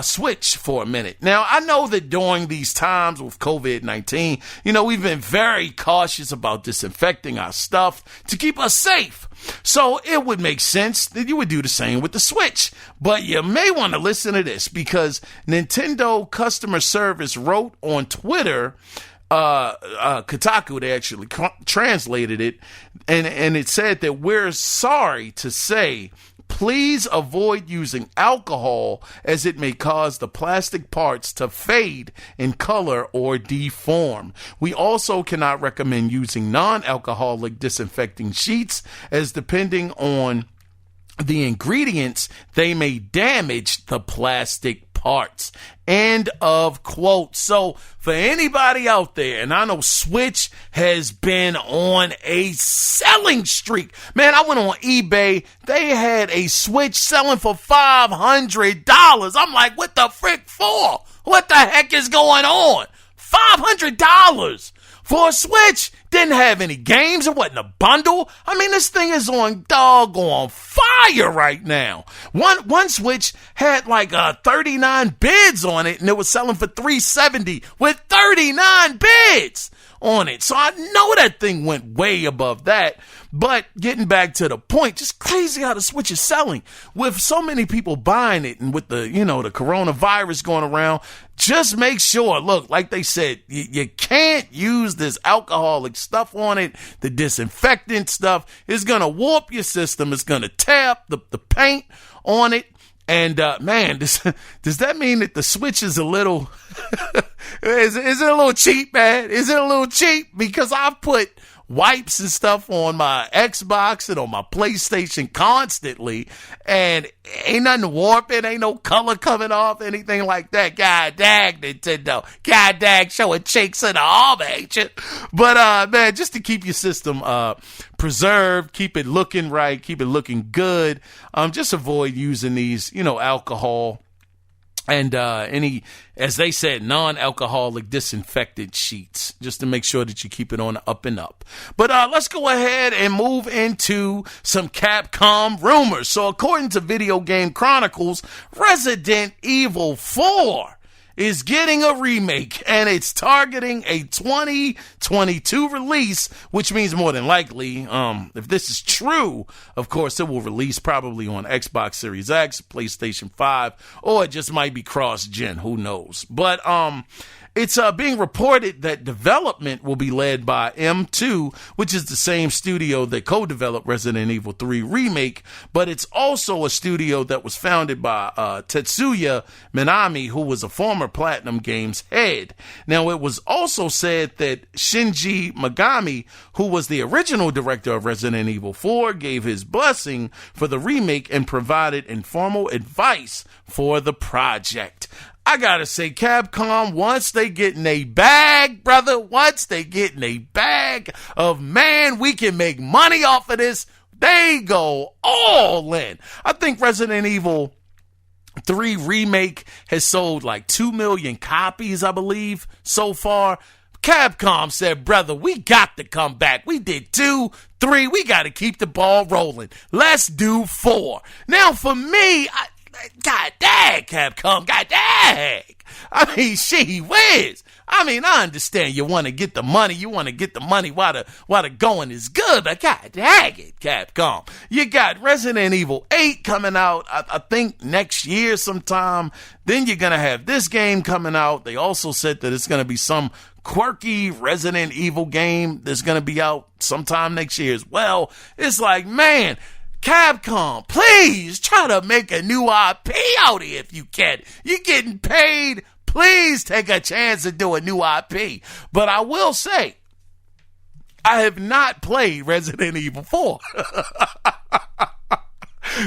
Switch for a minute. Now, I know that during these times with COVID-19, we've been very cautious about disinfecting our stuff to keep us safe. So it would make sense that you would do the same with the Switch. But you may want to listen to this, because Nintendo customer service wrote on Twitter, Kotaku, they actually translated it, and it said that we're sorry to say, please avoid using alcohol, as it may cause the plastic parts to fade in color or deform. We also cannot recommend using non-alcoholic disinfecting sheets, as depending on the ingredients, they may damage the plastic parts. End of quote. So for anybody out there, and I know Switch has been on a selling streak. Man, I went on eBay. They had a Switch selling for $500. I'm like, what the frick for? What the heck is going on? $500 for a Switch. Didn't have any games. It wasn't a bundle. This thing is on doggone fire right now. One Switch had like 39 bids on it, and it was selling for $370 with 39 bids. on it. So I know that thing went way above that. But getting back to the point, just crazy how the Switch is selling with so many people buying it, and with the, the coronavirus going around. Just make sure, look, like they said, you can't use this alcoholic stuff on it. The disinfectant stuff is going to warp your system. It's going to tap the paint on it. And, man, does that mean that the Switch is a little, is it a little cheap, man? Is it a little cheap? Because I've put wipes and stuff on my Xbox and on my PlayStation constantly, and ain't nothing warping, ain't no color coming off, anything like that. God dang, Nintendo. God dang, showing cheeks in the arm, ain't you? But, man, just to keep your system, preserved, keep it looking right, keep it looking good, just avoid using these, alcohol and any, as they said, non-alcoholic disinfectant sheets, just to make sure that you keep it on the up and up. But let's go ahead and move into some Capcom rumors. So according to Video Game Chronicles, Resident Evil 4 is getting a remake, and it's targeting a 2022 release, which means more than likely, if this is true, of course, it will release probably on Xbox Series X, PlayStation 5, or it just might be cross-gen, who knows. But it's being reported that development will be led by M2, which is the same studio that co-developed Resident Evil 3 Remake, but it's also a studio that was founded by Tetsuya Minami, who was a former Platinum Games head. Now, it was also said that Shinji Megami, who was the original director of Resident Evil 4, gave his blessing for the remake and provided informal advice for the project. I gotta say, Capcom, once they get in a bag, brother, once they get in a bag of, man, we can make money off of this, they go all in. I think Resident Evil 3 Remake has sold like 2 million copies, I believe, so far. Capcom said, brother, we got to come back. We did 2, 3, we gotta keep the ball rolling. Let's do 4. Now, for me, God dang, Capcom, God dang. I mean, she whiz. I mean, I understand you want to get the money. You want to get the money while the going is good. But God dang it, Capcom. You got Resident Evil 8 coming out, I think, next year sometime. Then you're going to have this game coming out. They also said that it's going to be some quirky Resident Evil game that's going to be out sometime next year as well. It's like, man, Capcom, please try to make a new IP out here if you can. You're getting paid. Please take a chance to do a new IP. But I will say, I have not played Resident Evil 4.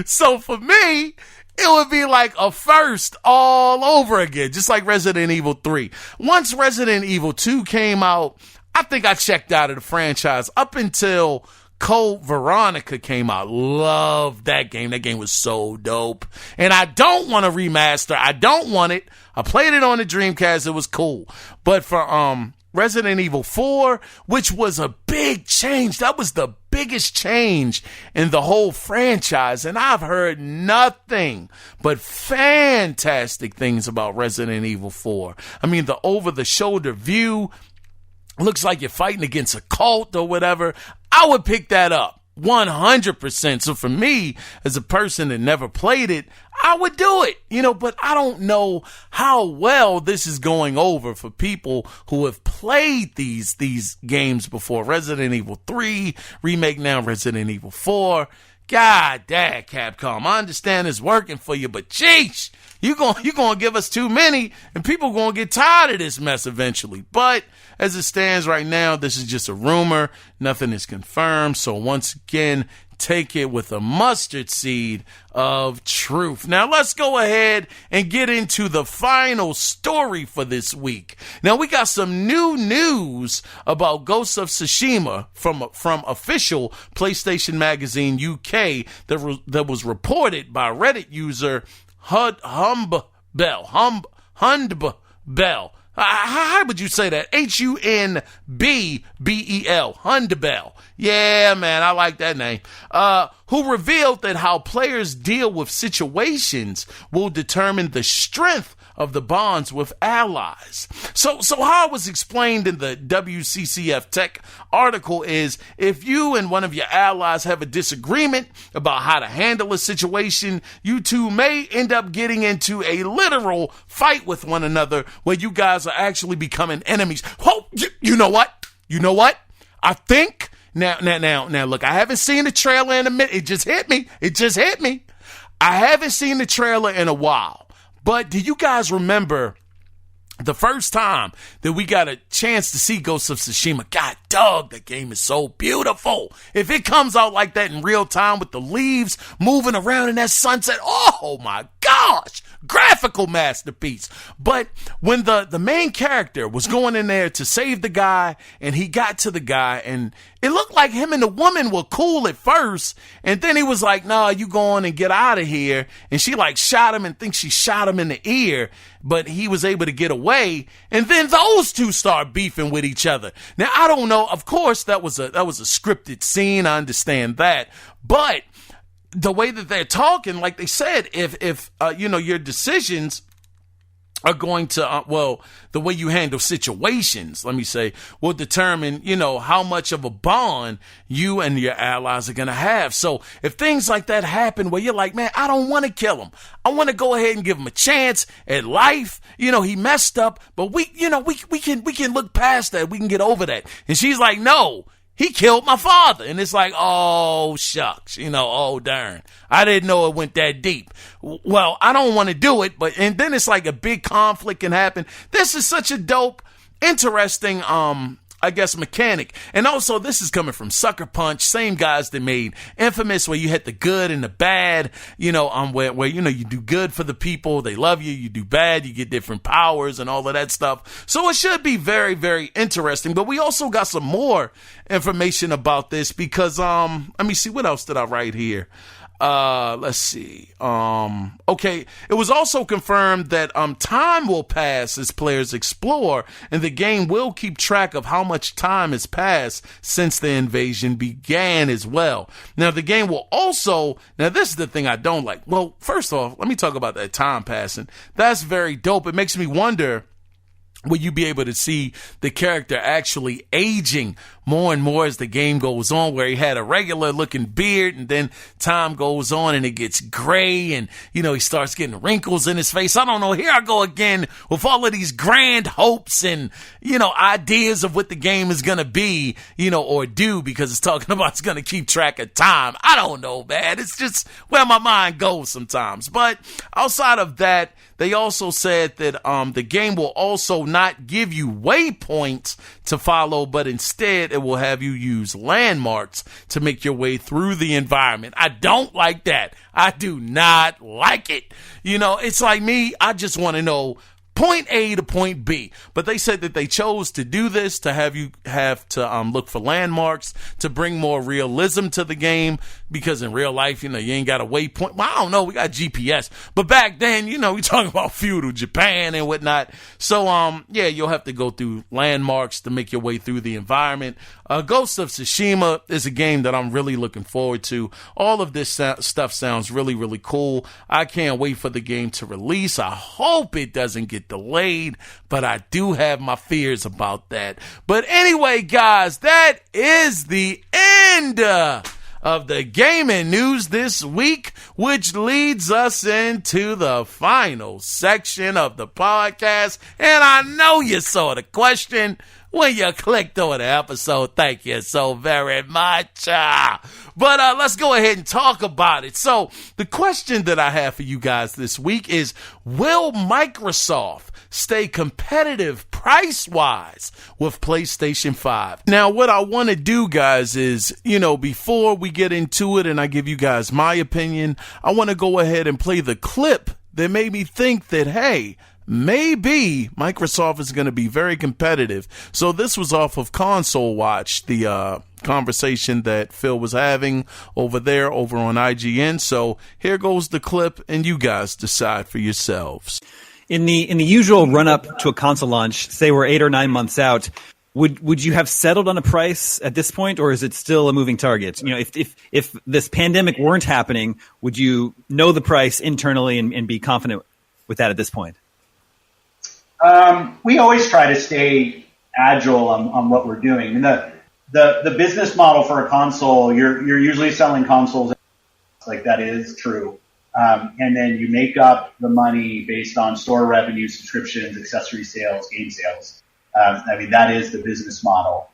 So for me, it would be like a first all over again, just like Resident Evil 3. Once Resident Evil 2 came out, I think I checked out of the franchise up until Code Veronica came out. Loved that game. That game was so dope. And I don't want a remaster. I don't want it. I played it on the Dreamcast. It was cool. But for Resident Evil 4, which was a big change. That was the biggest change in the whole franchise. And I've heard nothing but fantastic things about Resident Evil 4. I mean, the over-the-shoulder view, looks like you're fighting against a cult or whatever. I would pick that up 100%. So for me, as a person that never played it, I would do it, but I don't know how well this is going over for people who have played these games before. Resident Evil 3 Remake, now Resident Evil 4. God dang, Capcom, I understand it's working for you, but jeez, you're gonna give us too many, and people gonna get tired of this mess eventually. But as it stands right now, this is just a rumor. Nothing is confirmed. So once again, take it with a mustard seed of truth. Now let's go ahead and get into the final story for this week. Now we got some new news about Ghost of Tsushima from official PlayStation Magazine UK that was reported by Reddit user Hundbell. How would you say that? Hunbell. Hundbell. Yeah, man, I like that name. who revealed that how players deal with situations will determine the strength of the bonds with allies. So how it was explained in the WCCF Tech article is, if you and one of your allies have a disagreement about how to handle a situation, you two may end up getting into a literal fight with one another where you guys are actually becoming enemies. Oh, you know what? I think now, look, I haven't seen the trailer in a minute. It just hit me. I haven't seen the trailer in a while. But do you guys remember the first time that we got a chance to see Ghost of Tsushima? God, dog, that game is so beautiful. If it comes out like that in real time with the leaves moving around in that sunset, oh my gosh, graphical masterpiece. But when the main character was going in there to save the guy, and he got to the guy, and it looked like him and the woman were cool at first, and then he was like, nah, you go on and get out of here. And she like shot him and thinks she shot him in the ear, but he was able to get away. And then those two start beefing with each other. Now, I don't know. Of course, that was a scripted scene. I understand that. But the way that they're talking, like they said, if your decisions are going to, the way you handle situations, let me say, will determine, how much of a bond you and your allies are going to have. So if things like that happen where you're like, man, I don't want to kill him. I want to go ahead and give him a chance at life. He messed up, but we can look past that. We can get over that. And she's like, no, he killed my father. And it's like, oh, shucks, oh, darn. I didn't know it went that deep. Well, I don't want to do it, and then it's like a big conflict can happen. This is such a dope, interesting, mechanic. And also, this is coming from Sucker Punch, same guys that made Infamous, where you had the good and the bad, where you do good for the people, they love you, you do bad, you get different powers and all of that stuff. So it should be very, very interesting. But we also got some more information about this because, let me see, what else did I write here? Let's see. Okay. It was also confirmed that, time will pass as players explore, and the game will keep track of how much time has passed since the invasion began as well. Now, the game will also, this is the thing I don't like. Well, first off, let me talk about that time passing. That's very dope. It makes me wonder, will you be able to see the character actually aging more and more as the game goes on, where he had a regular looking beard and then time goes on and it gets gray and, he starts getting wrinkles in his face. I don't know. Here I go again with all of these grand hopes and, ideas of what the game is going to be, or do, because it's talking about it's going to keep track of time. I don't know, man. It's just where my mind goes sometimes. But outside of that, they also said that the game will also not give you waypoints to follow, but instead it will have you use landmarks to make your way through the environment. I don't like that. I do not like it. It's like me. I just want to know point A to point B. But they said that they chose to do this to have you have to look for landmarks to bring more realism to the game, because in real life, you ain't got a waypoint. Well, I don't know. We got GPS. But back then, we talking about feudal Japan and whatnot. So, you'll have to go through landmarks to make your way through the environment. Ghost of Tsushima is a game that I'm really looking forward to. All of this stuff sounds really, really cool. I can't wait for the game to release. I hope it doesn't get delayed, but I do have my fears about that. But anyway, guys, that is the end of the gaming news this week, which leads us into the final section of the podcast. And I know you saw the question when you clicked on the episode. Thank you so very much. But let's go ahead and talk about it. So the question that I have for you guys this week is, will Microsoft stay competitive price-wise with PlayStation 5? Now, what I want to do, guys, is, before we get into it and I give you guys my opinion, I want to go ahead and play the clip that made me think that, hey, maybe Microsoft is going to be very competitive. So this was off of Console Watch, the conversation that Phil was having over on IGN. So here goes the clip, and you guys decide for yourselves. In the usual run-up to a console launch, say we're 8 or 9 months out, Would you have settled on a price at this point, or is it still a moving target? You know, if this pandemic weren't happening, would you know the price internally and be confident with that at this point? We always try to stay agile on what we're doing. I mean, the business model for a console, you're usually selling consoles, like that is true. And then you make up the money based on store revenue, subscriptions, accessory sales, game sales. I mean, that is the business model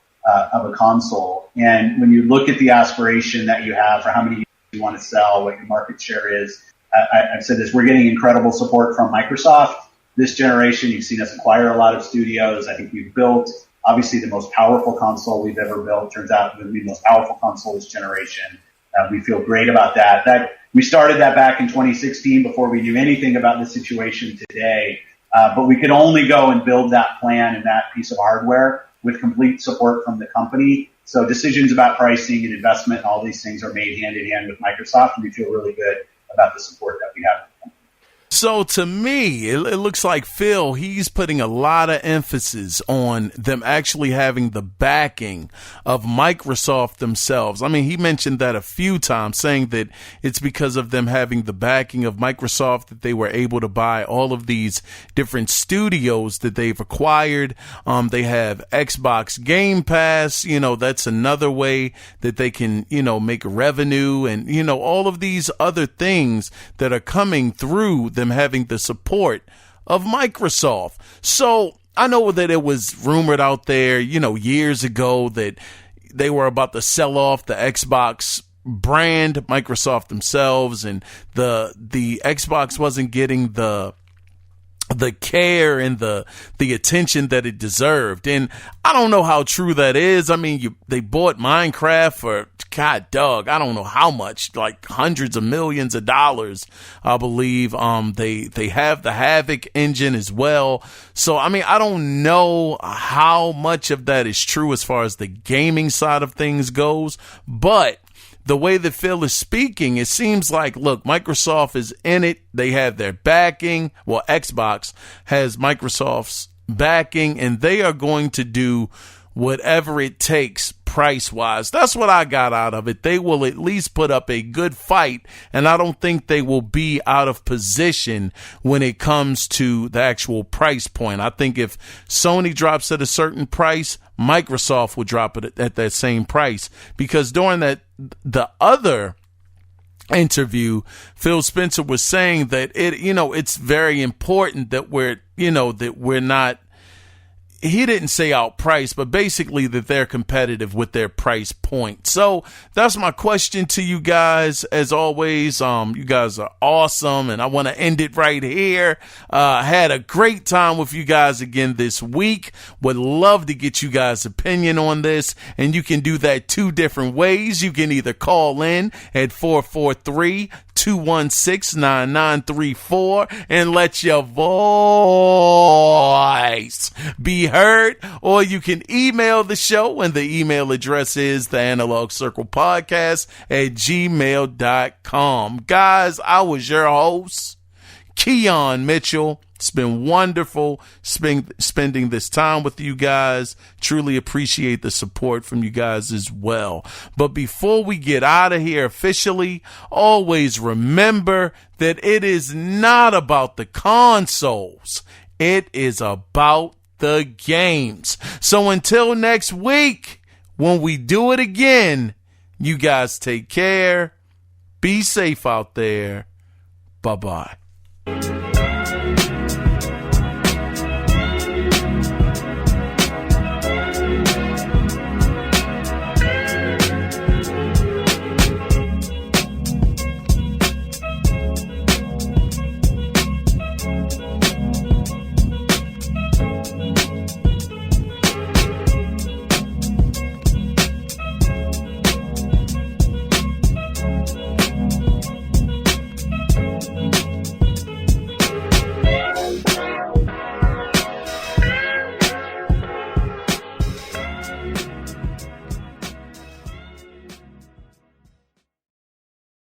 of a console. And when you look at the aspiration that you have for how many you want to sell, what your market share is, I've said this, we're getting incredible support from Microsoft. This generation, you've seen us acquire a lot of studios. I think we've built, obviously, the most powerful console we've ever built. Turns out to be the most powerful console this generation. We feel great about that. We started that back in 2016 before we knew anything about the situation today. But we could only go and build that plan and that piece of hardware with complete support from the company. So decisions about pricing and investment and all these things are made hand in hand with Microsoft, and we feel really good about the support that we have. So to me, it looks like Phil, he's putting a lot of emphasis on them actually having the backing of Microsoft themselves. I mean, he mentioned that a few times, saying that it's because of them having the backing of Microsoft that they were able to buy all of these different studios that they've acquired. They have Xbox Game Pass. You know, that's another way that they can, you know, make revenue and, you know, all of these other things that are coming through them having the support of Microsoft. So I know that it was rumored out there, you know, years ago that they were about to sell off the Xbox brand, Microsoft themselves, and the Xbox wasn't getting the care and the attention that it deserved. And I don't know how true that is. I mean, they bought Minecraft for, God dog, I don't know how much, like hundreds of millions of dollars, I believe. They have the Havoc engine as well. So, I mean, I don't know how much of that is true as far as the gaming side of things goes, but the way that Phil is speaking, it seems like, look, Microsoft is in it. They have their backing. Well, Xbox has Microsoft's backing, and they are going to do whatever it takes price-wise. That's what I got out of it. They will at least put up a good fight, and I don't think they will be out of position when it comes to the actual price point. I think if Sony drops at a certain price, Microsoft will drop it at that same price, because during the other interview, Phil Spencer was saying that it's very important that we're not, he didn't say outpriced, but basically that they're competitive with their price point. So that's my question to you guys. As always, you guys are awesome, and I want to end it right here. Had a great time with you guys again this week. Would love to get you guys' opinion on this, and you can do that two different ways. You can either call in at 443-216-9934 and let your voice be heard, or you can email the show, and the email address is theanalogcirclepodcast@gmail.com. Guys, I was your host, Kiaun Mitchell. It's been wonderful spending this time with you guys. Truly appreciate the support from you guys as well. But before we get out of here officially, always remember that it is not about the consoles. It is about the games. So until next week, when we do it again, you guys take care. Be safe out there. Bye-bye.